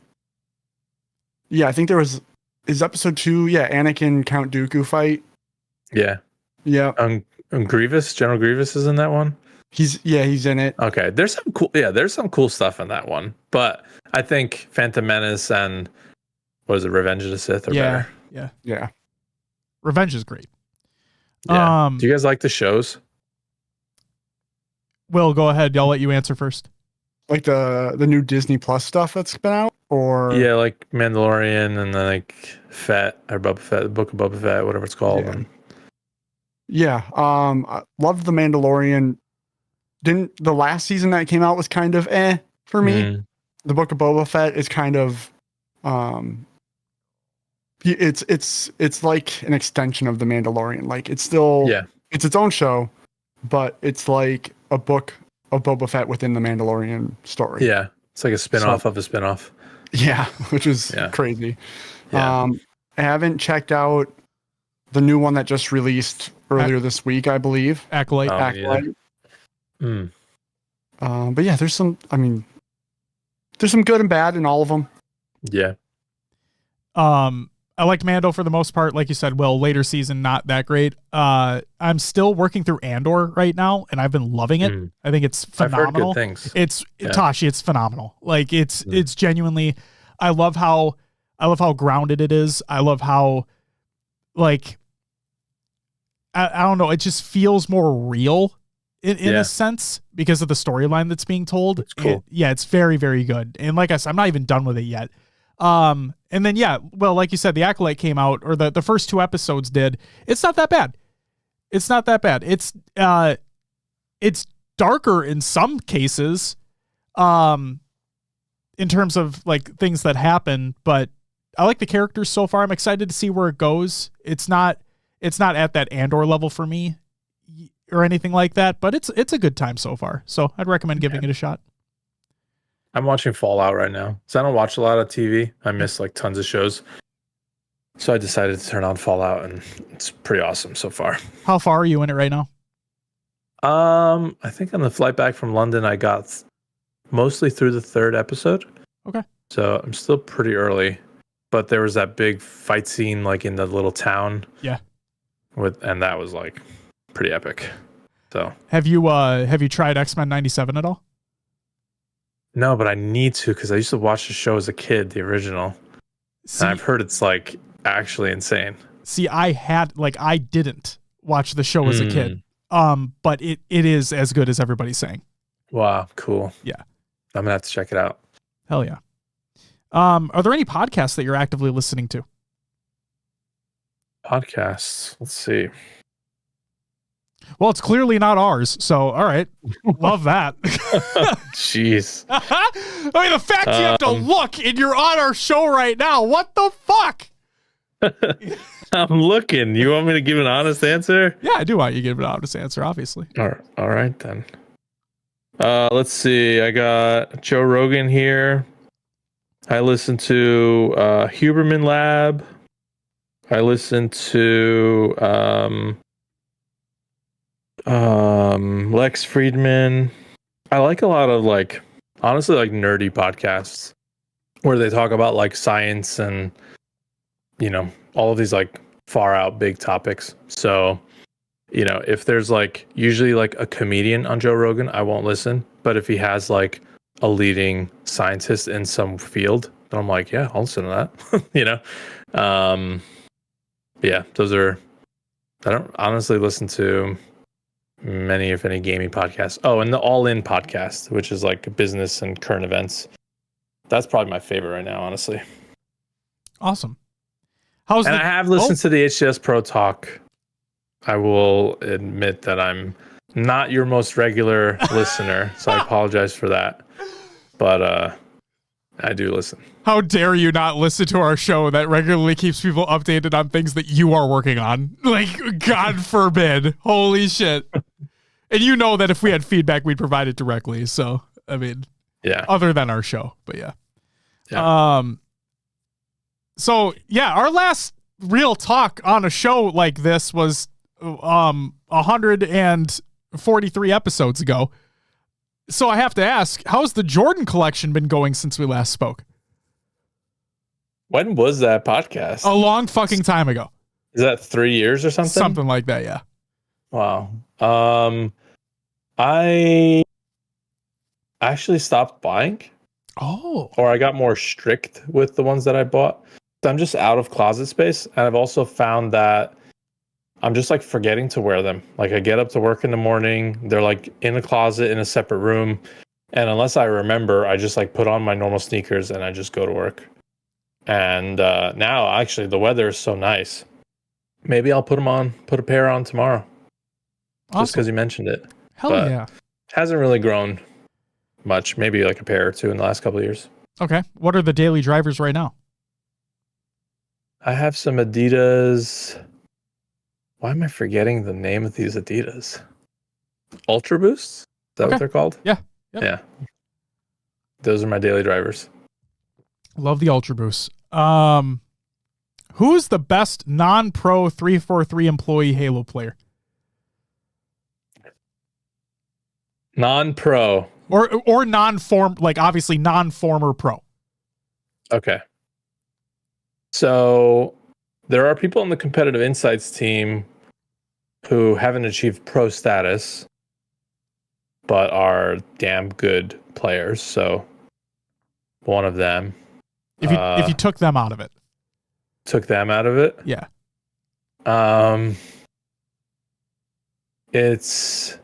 Yeah, I think there was... Is episode 2, Anakin Count Dooku fight? Yeah. Yeah. Grievous, General Grievous is in that one? He's in it. Okay. There's some cool stuff in that one. But I think Phantom Menace and what is it, Revenge of the Sith are better. Yeah. Revenge is great. Yeah. Do you guys like the shows? Will, go ahead. I'll let you answer first. Like the new Disney Plus stuff that's been out? Or like Mandalorian and then like Fett or Boba Fett, the Book of Boba Fett, whatever it's called. I loved the Mandalorian. The last season that came out was kind of for me. The Book of Boba Fett is kind of it's like an extension of the Mandalorian. Like it's still it's its own show, but it's like a book of Boba Fett within the Mandalorian story. Yeah. It's like a spin-off of a spin-off. Yeah, which is crazy. Yeah. I haven't checked out the new one that just released earlier this week, I believe. Acolyte. But yeah, there's some good and bad in all of them. Yeah. I liked Mando for the most part. Like you said, Will, later season, not that great. I'm still working through Andor right now, and I've been loving it. I think it's phenomenal. I've heard good things. Tashi, it's phenomenal. Like it's genuinely, I love how grounded it is. I love how, like, I don't know. It just feels more real in Yeah. a sense because of the storyline that's being told. It's cool. And, yeah, it's very, very good. And like I said, I'm not even done with it yet. And then, yeah, well, like you said, the Acolyte came out, or the first 2 episodes did. It's not that bad. It's not that bad. It's darker in some cases, in terms of like things that happen, but I like the characters so far. I'm excited to see where it goes. It's not at that Andor level for me or anything like that, but it's a good time so far. So I'd recommend giving it a shot. I'm watching Fallout right now. So I don't watch a lot of TV. I miss like tons of shows. So I decided to turn on Fallout, and it's pretty awesome so far. How far are you in it right now? I think on the flight back from London, I got mostly through the 3rd episode. Okay. So I'm still pretty early, but there was that big fight scene like in the little town. Yeah. And that was like pretty epic. So have you tried X-Men 97 at all? no, but I need to, because I used to watch the show as a kid, the original. And I've heard it's like actually insane. See, I didn't watch the show as a kid. But it is as good as everybody's saying. Wow, cool. Yeah. I'm gonna have to check it out. Hell yeah. Are there any podcasts that you're actively listening to? Podcasts. Let's see. Well, it's clearly not ours, so all right. Love that. Jeez. I mean, the fact you have to look and you're on our show right now. What the fuck? I'm looking. You want me to give an honest answer? Yeah, I do want you to give an honest answer, obviously. All right then. Let's see. I got Joe Rogan here. I listen to Huberman Lab. I listen to Lex Friedman. I like a lot of like, honestly, like nerdy podcasts where they talk about like science and, you know, all of these like far out big topics. So, you know, if there's like usually like a comedian on Joe Rogan, I won't listen. But if he has like a leading scientist in some field, then I'm like, yeah, I'll listen to that. You know? Yeah, those are, I don't honestly listen to many, if any, gaming podcasts. Oh, and the All In podcast, which is like business and current events. That's probably my favorite right now, honestly. Awesome. I have listened to the HCS Pro Talk. I will admit that I'm not your most regular listener, so I apologize for that. But I do listen. How dare you not listen to our show that regularly keeps people updated on things that you are working on? Like, God forbid. Holy shit. And you know that if we had feedback, we'd provide it directly. So, I mean, yeah. Other than our show, but yeah. So yeah, our last real talk on a show like this was 143 episodes ago. So I have to ask, how's the Jordan collection been going since we last spoke? When was that podcast? A long fucking time ago. Is that 3 years or something? Something like that, yeah. Wow. I actually stopped buying. Oh. Or I got more strict with the ones that I bought. So I'm just out of closet space. And I've also found that I'm just like forgetting to wear them. Like I get up to work in the morning, they're like in a closet in a separate room. And unless I remember, I just like put on my normal sneakers and I just go to work. And now actually the weather is so nice. Maybe I'll put a pair on tomorrow. Awesome. Just because you mentioned it. Hell but yeah. Hasn't really grown much. Maybe like a pair or two in the last couple of years. Okay. What are the daily drivers right now? I have some Adidas. Why am I forgetting the name of these Adidas? Ultra Boosts? Is that what they're called? Yeah. Yep. Yeah. Those are my daily drivers. Love the Ultra Boosts. Who's the best non-pro 343 employee Halo player? Non-pro. Or non-form, like obviously non-former pro. Okay. So there are people on the competitive insights team who haven't achieved pro status, but are damn good players. So one of them. If you took them out of it. Took them out of it? Yeah. It's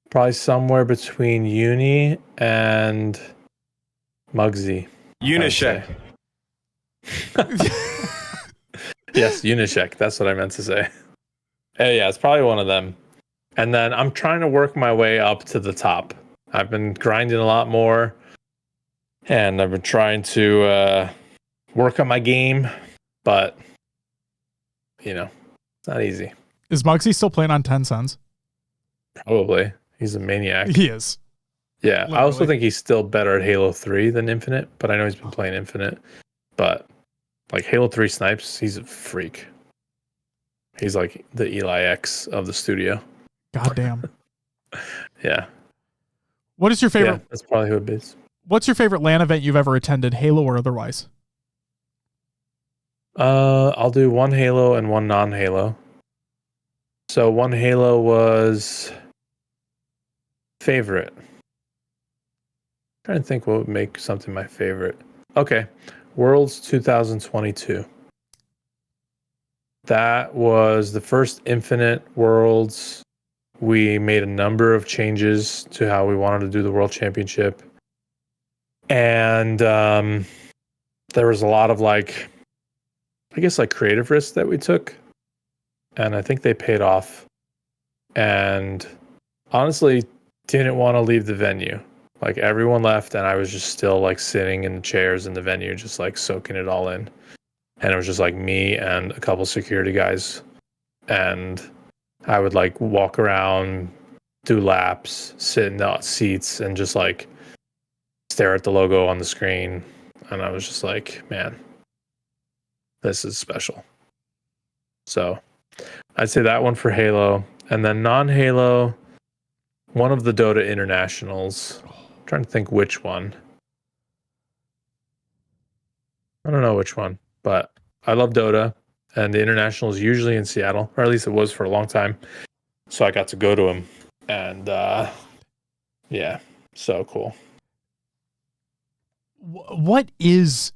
probably somewhere between Uni and Muggsy. Unisheck. Yes, Unishek. That's what I meant to say. Yeah, it's probably one of them. And then I'm trying to work my way up to the top. I've been grinding a lot more, and I've been trying to work on my game, but it's not easy. Is Muggsy still playing on 10 Suns? Probably. He's a maniac. He is. Yeah, Literally. I also think he's still better at Halo 3 than Infinite, but I know he's been playing Infinite. But like Halo 3 snipes, he's a freak. He's like the Eli X of the studio. Goddamn. Yeah. What is your favorite? Yeah, that's probably who it is. What's your favorite LAN event you've ever attended, Halo or otherwise? I'll do one Halo and one non-Halo. So one Halo was favorite. Trying to think what would make something my favorite. Okay, Worlds 2022. That was the first Infinite Worlds. We made a number of changes to how we wanted to do the World Championship. And there was a lot of creative risks that we took. And I think they paid off. And honestly, didn't want to leave the venue. Like everyone left and I was just still like sitting in the chairs in the venue, just like soaking it all in. And it was just like me and a couple security guys. And I would like walk around, do laps, sit in the seats and just like stare at the logo on the screen. And I was just like, man, this is special. So I'd say that one for Halo. And then non-Halo, one of the Dota Internationals. I'm trying to think which one. I don't know which one, but I love Dota. And the International is usually in Seattle, or at least it was for a long time. So I got to go to them. And yeah, so cool. What's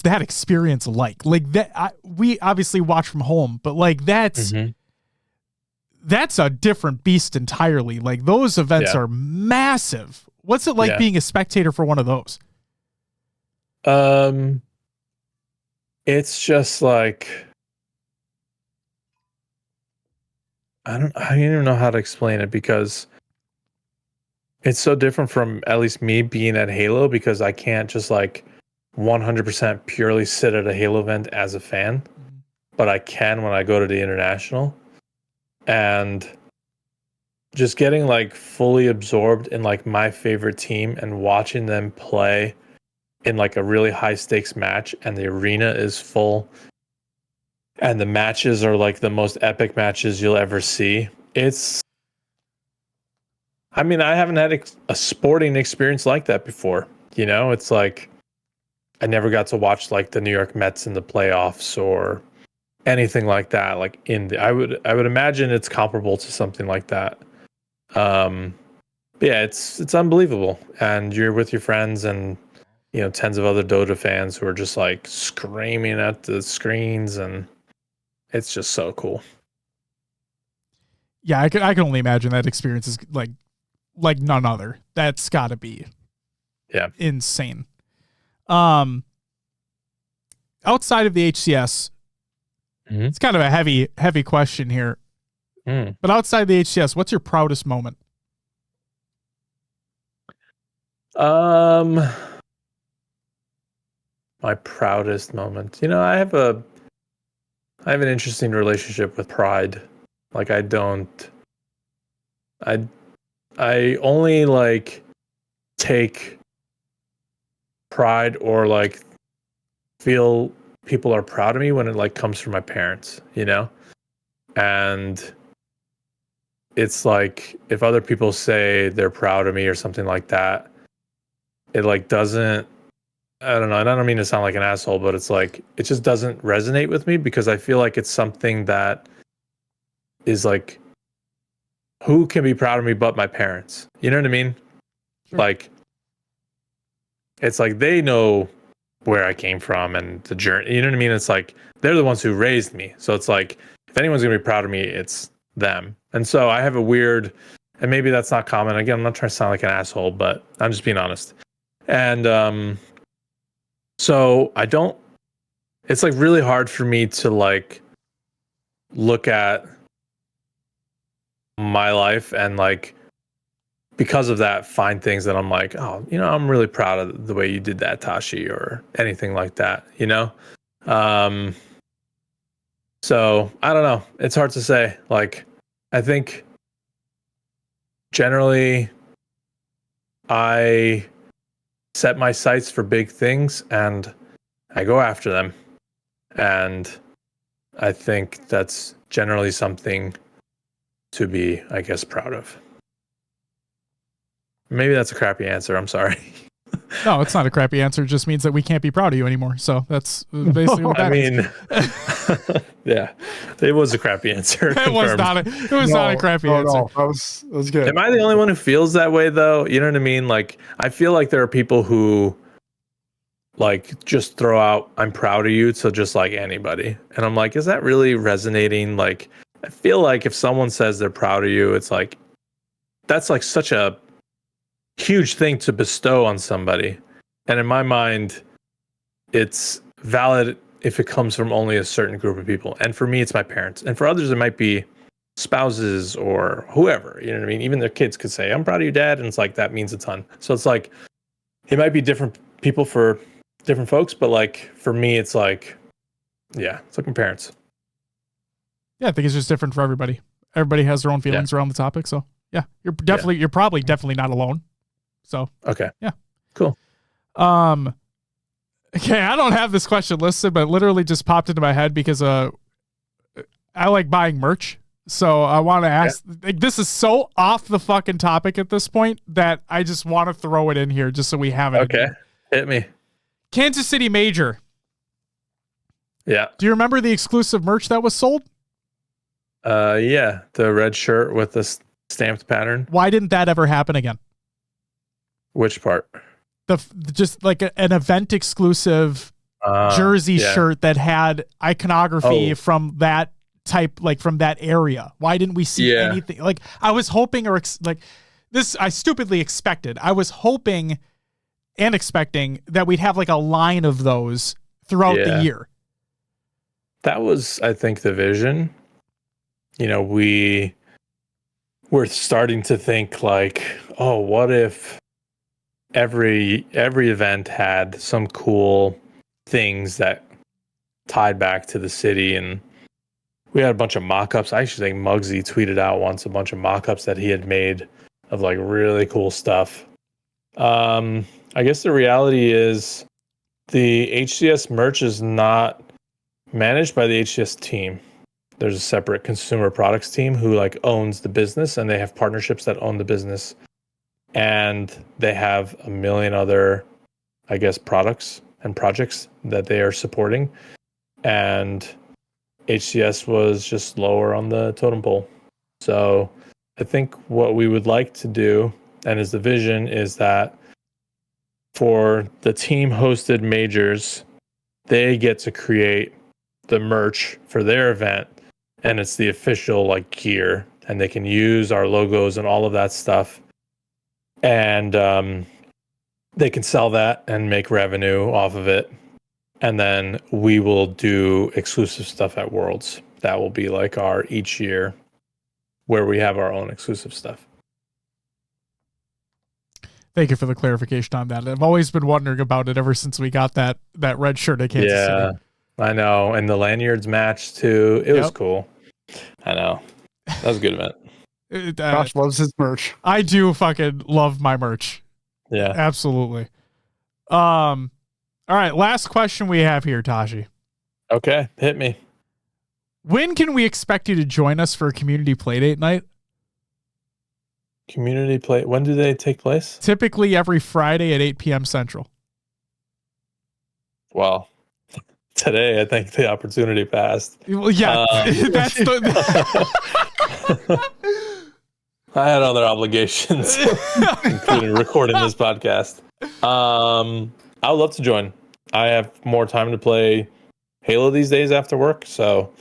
that experience like? Like that, we obviously watch from home, but like that's a different beast entirely. Like those events are massive. What's it like being a spectator for one of those? It's just like I don't even know how to explain it because it's so different from at least me being at Halo because I can't just like 100% purely sit at a Halo event as a fan, but I can when I go to the International. And just getting like fully absorbed in like my favorite team and watching them play in like a really high stakes match and the arena is full and the matches are like the most epic matches you'll ever see. I haven't had a sporting experience like that before. It's like I never got to watch like the New York Mets in the playoffs or anything like that. Like I would imagine it's comparable to something like that. But yeah, it's unbelievable. And you're with your friends and tens of other Dota fans who are just like screaming at the screens, and it's just so cool. Yeah, I can only imagine that experience is like none other. That's got to be insane. Outside of the HCS, it's kind of a heavy question here. But outside the HCS, what's your proudest moment? My proudest moment. I have an interesting relationship with pride. Like I only like take pride or like feel people are proud of me when it like comes from my parents, and it's like if other people say they're proud of me or something like that, it like doesn't, I don't know, and I don't mean to sound like an asshole, but it's like it just doesn't resonate with me because I feel like it's something that is like, who can be proud of me but my parents? You know what I mean? Sure. Like it's like they know where I came from and the journey. You know what I mean? It's like they're the ones who raised me. So it's like if anyone's gonna be proud of me, it's them. And so I have a weird, and maybe that's not common. Again, I'm not trying to sound like an asshole, but I'm just being honest. And so I don't, it's like really hard for me to like look at my life and like because of that find things that I'm like, oh, you know, I'm really proud of the way you did that, Tashi, or anything like that, you know? So I don't know. It's hard to say. Like, I think generally I set my sights for big things and I go after them. And I think that's generally something to be, I guess, proud of. Maybe that's a crappy answer. I'm sorry. No, it's not a crappy answer. It just means that we can't be proud of you anymore. So that's basically what that means. Yeah, it was a crappy answer. It was not a crappy answer. No, that was good. Am I the only one who feels that way though? You know what I mean? Like, I feel like there are people who like just throw out, I'm proud of you to just like anybody. And I'm like, is that really resonating? Like, I feel like if someone says they're proud of you, it's like, that's like such a huge thing to bestow on somebody. And in my mind, it's valid if it comes from only a certain group of people. And for me, it's my parents. And for others, it might be spouses or whoever. You know what I mean? Even their kids could say, I'm proud of you, Dad. And it's like, that means a ton. So it's like, it might be different people for different folks. But like, for me, it's like, yeah, it's like my parents. Yeah, I think it's just different for everybody. Everybody has their own feelings around the topic. So yeah, you're probably definitely not alone. So okay. Yeah. Cool. Okay, I don't have this question listed, but it literally just popped into my head because I like buying merch. So I want to ask, like, this is so off the fucking topic at this point that I just want to throw it in here just so we have it. Okay. Hit me. Kansas City Major. Yeah. Do you remember the exclusive merch that was sold? Yeah, the red shirt with the stamped pattern. Why didn't that ever happen again? Which part? Just like an event exclusive jersey shirt that had iconography from that type, like from that area. Why didn't we see anything? Like, I was hoping, or I stupidly expected. I was hoping and expecting that we'd have like a line of those throughout the year. That was, I think, the vision. You know, we're starting to think like, oh, what if every event had some cool things that tied back to the city? And we had a bunch of mock-ups. I actually think Muggsy tweeted out once a bunch of mock-ups that he had made of like really cool stuff. I guess the reality is the HCS merch is not managed by the HCS team. There's a separate consumer products team who like owns the business, and they have partnerships that own the business. And they have a million other, I guess, products and projects that they are supporting. And HCS was just lower on the totem pole. So I think what we would like to do, and is the vision, is that for the team hosted majors, they get to create the merch for their event. And it's the official like gear, and they can use our logos and all of that stuff. And they can sell that and make revenue off of it. And then we will do exclusive stuff at Worlds. That will be like our each year where we have our own exclusive stuff. Thank you for the clarification on that. I've always been wondering about it ever since we got that red shirt at Kansas City. I know. And the lanyards match too. It was cool. I know. That was a good event. Josh loves his merch. I do fucking love my merch. Yeah. Absolutely. All right, last question we have here, Tashi. Okay, hit me. When can we expect you to join us for a community playdate night? Community play. When do they take place? Typically every Friday at 8 p.m. Central. Well, today I think the opportunity passed. Well, yeah, that's the. I had other obligations, including recording this podcast. I would love to join. I have more time to play Halo these days after work, so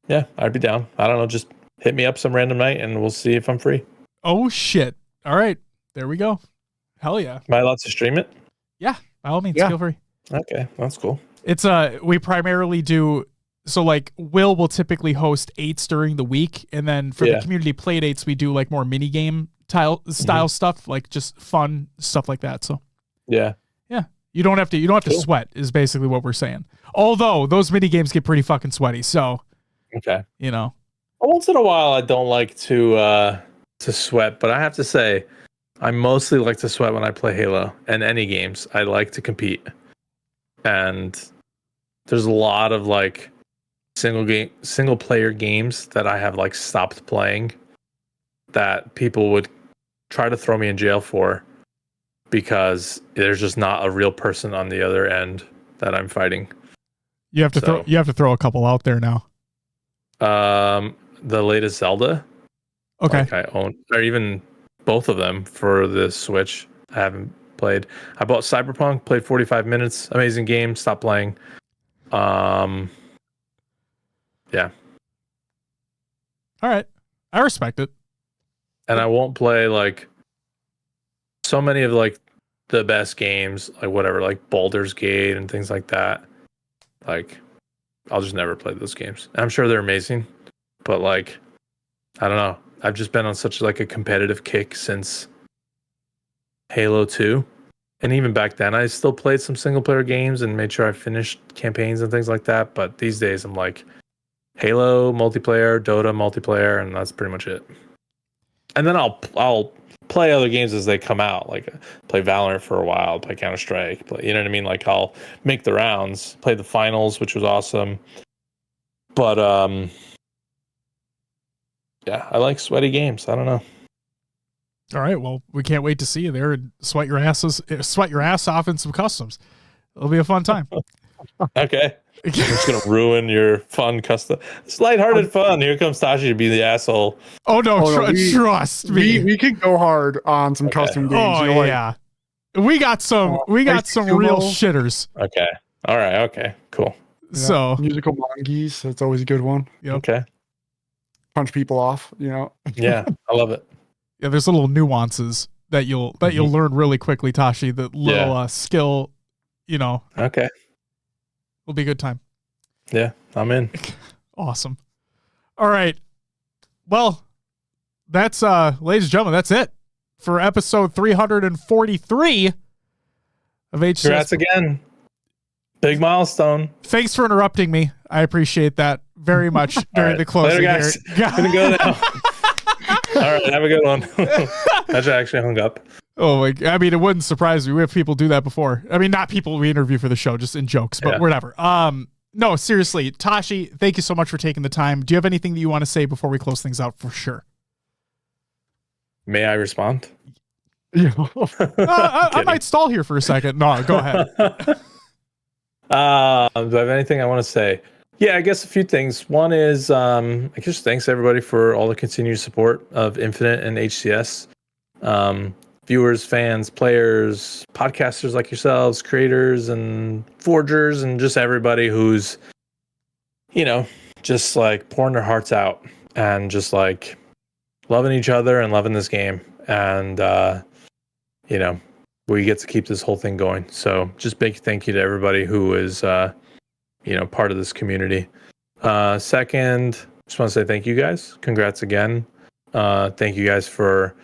yeah, I'd be down. I don't know, just hit me up some random night and we'll see if I'm free. Oh shit. All right. There we go. Hell yeah. Am I allowed to stream it? Yeah. By all means, Yeah. feel free. Okay, that's cool. It's we primarily do, so like Will typically host 8s during the week, and then for the community play dates we do like more mini game style stuff, like just fun stuff like that. So yeah. You don't have to sweat is basically what we're saying. Although those mini games get pretty fucking sweaty, so okay. Once in a while I don't like to sweat, but I have to say I mostly like to sweat when I play Halo and any games. I like to compete. And there's a lot of like single player games that I have like stopped playing that people would try to throw me in jail for because there's just not a real person on the other end that I'm fighting. You have to throw a couple out there now. The latest Zelda. Okay. Like I own, or even both of them for the Switch. I haven't played. I bought Cyberpunk, played 45 minutes. Amazing game. Stopped playing. Yeah. All right. I respect it. And I won't play like so many of like the best games, like whatever, like Baldur's Gate and things like that. Like I'll just never play those games. I'm sure they're amazing, but like I don't know. I've just been on such like a competitive kick since Halo 2. And even back then I still played some single player games and made sure I finished campaigns and things like that. But these days I'm like Halo multiplayer, Dota multiplayer, and that's pretty much it. And then I'll play other games as they come out, like play Valorant for a while, play Counter-Strike, you know what I mean? Like I'll make the rounds, play the finals, which was awesome. But yeah, I like sweaty games. I don't know. All right, well, we can't wait to see you there and sweat your ass off in some customs. It'll be a fun time. Okay. I'm just gonna ruin your fun custom. It's lighthearted fun. Here comes Tashi to be the asshole. Oh no, trust me. We could go hard on some custom games. Oh yeah, we got some real shitters. Okay. All right. Okay. Cool. Yeah. So musical monkeys. That's always a good one. Yep. Okay. Punch people off. Yeah, I love it. Yeah, there's little nuances that you'll learn really quickly, Tashi. The little skill, Okay. Will be a good time. Yeah, I'm in. Awesome. All right. Well, that's ladies and gentlemen, that's it for episode 343 of HCS. Congrats again. Big milestone. Thanks for interrupting me. I appreciate that very much during the closing. Later, guys. Gonna go now. All right, have a good one. I actually hung up. Oh my! I mean, it wouldn't surprise me. We have people do that before. I mean, not people we interview for the show, just in jokes, but whatever. No, seriously, Tashi, thank you so much for taking the time. Do you have anything that you want to say before we close things out? For sure. May I respond? I might stall here for a second. No, go ahead. Do I have anything I want to say? Yeah, I guess a few things. One is, I guess thanks everybody for all the continued support of Infinite and HCS. Viewers, fans, players, podcasters like yourselves, creators and forgers, and just everybody who's, just like pouring their hearts out and just like loving each other and loving this game. And, we get to keep this whole thing going. So just big thank you to everybody who is, part of this community. Second, just want to say thank you guys. Congrats again. Thank you guys for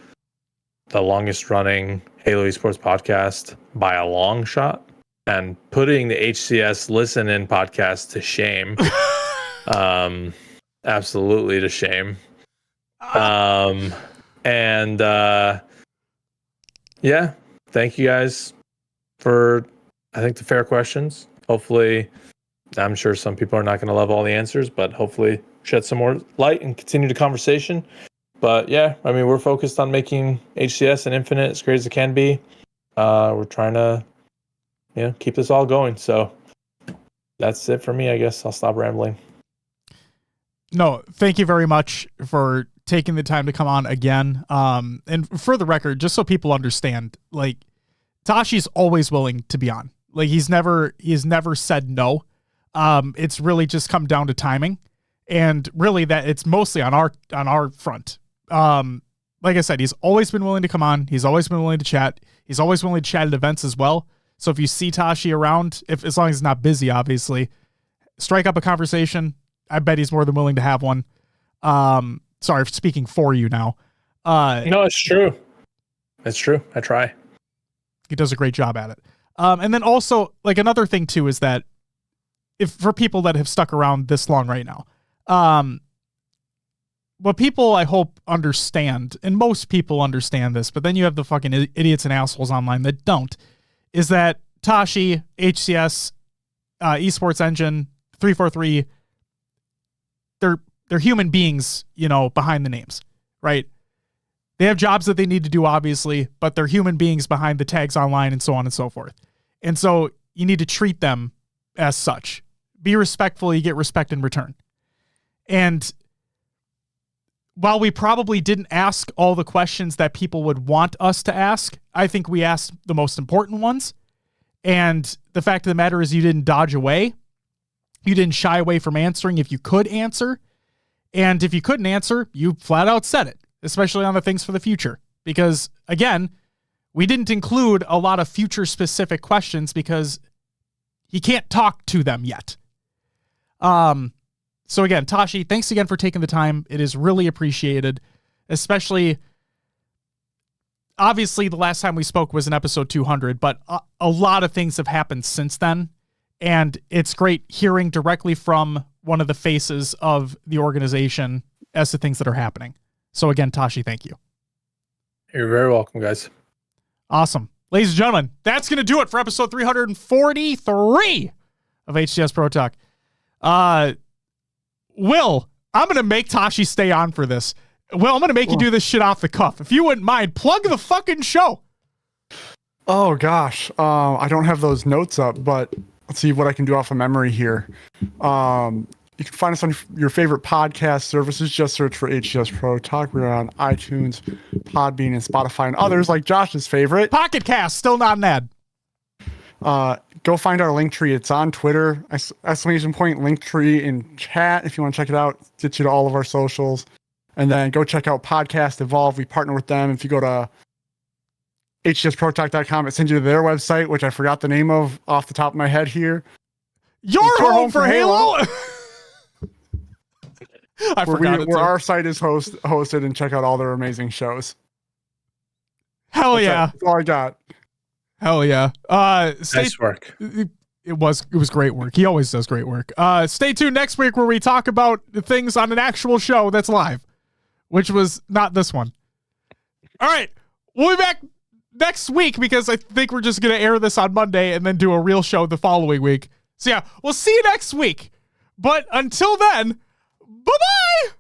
the longest running Halo Esports podcast by a long shot and putting the HCS Listen In podcast to shame. Absolutely to shame. Thank you guys for, I think, the fair questions. Hopefully, I'm sure some people are not going to love all the answers, but hopefully shed some more light and continue the conversation. But yeah, I mean, we're focused on making HCS and Infinite as great as it can be. We're trying to, keep this all going. So that's it for me, I guess. I'll stop rambling. No, thank you very much for taking the time to come on again. And for the record, just so people understand, like, Tashi's always willing to be on. Like, he's never said no. It's really just come down to timing. And really that it's mostly on our front. Like I said, he's always been willing to come on. He's always been willing to chat. He's always willing to chat at events as well. So if you see Tashi around, as long as he's not busy, obviously, strike up a conversation. I bet he's more than willing to have one. Sorry for speaking for you now. No, it's true. It's true. I try. He does a great job at it. And then also, like, another thing too is that if for people that have stuck around this long right now, what people I hope understand, and most people understand this, but then you have the fucking idiots and assholes online that don't, is that Tashi, HCS, Esports Engine, 343, they're human beings, you know, behind the names, right? They have jobs that they need to do, obviously, but they're human beings behind the tags online and so on and so forth. And so you need to treat them as such. Be respectful, you get respect in return. And while we probably didn't ask all the questions that people would want us to ask, I think we asked the most important ones. And the fact of the matter is you didn't dodge away. You didn't shy away from answering if you could answer. And if you couldn't answer, you flat out said it, especially on the things for the future. Because, again, we didn't include a lot of future-specific questions because he can't talk to them yet. So again, Tashi, thanks again for taking the time. It is really appreciated, especially, obviously the last time we spoke was in episode 200, but a lot of things have happened since then. And it's great hearing directly from one of the faces of the organization as to things that are happening. So again, Tashi, thank you. You're very welcome, guys. Awesome. Ladies and gentlemen, that's going to do it for episode 343 of HCS Pro Talk. Will, I'm going to make Tashi stay on for this. Will, I'm going to make you do this shit off the cuff. If you wouldn't mind, plug the fucking show. Oh, gosh. I don't have those notes up, but let's see what I can do off of memory here. You can find us on your favorite podcast services. Just search for HCS Pro Talk. We're on iTunes, Podbean, and Spotify, and others like Josh's favorite. Pocket Cast, still not an ad. Go find our link tree. It's on Twitter, !point link tree in chat. If you want to check it out, get you to all of our socials. And then go check out Podcast Evolve. We partner with them. If you go to hcsprotalk.com, it sends you to their website, which I forgot the name of off the top of my head here. Your home for Halo. I forgot where our site is hosted, and check out all their amazing shows. Hell yeah. That's all I got. Hell yeah. Nice work. It was great work. He always does great work. Stay tuned next week where we talk about things on an actual show that's live, which was not this one. All right. We'll be back next week because I think we're just going to air this on Monday and then do a real show the following week. So yeah, we'll see you next week. But until then, bye-bye.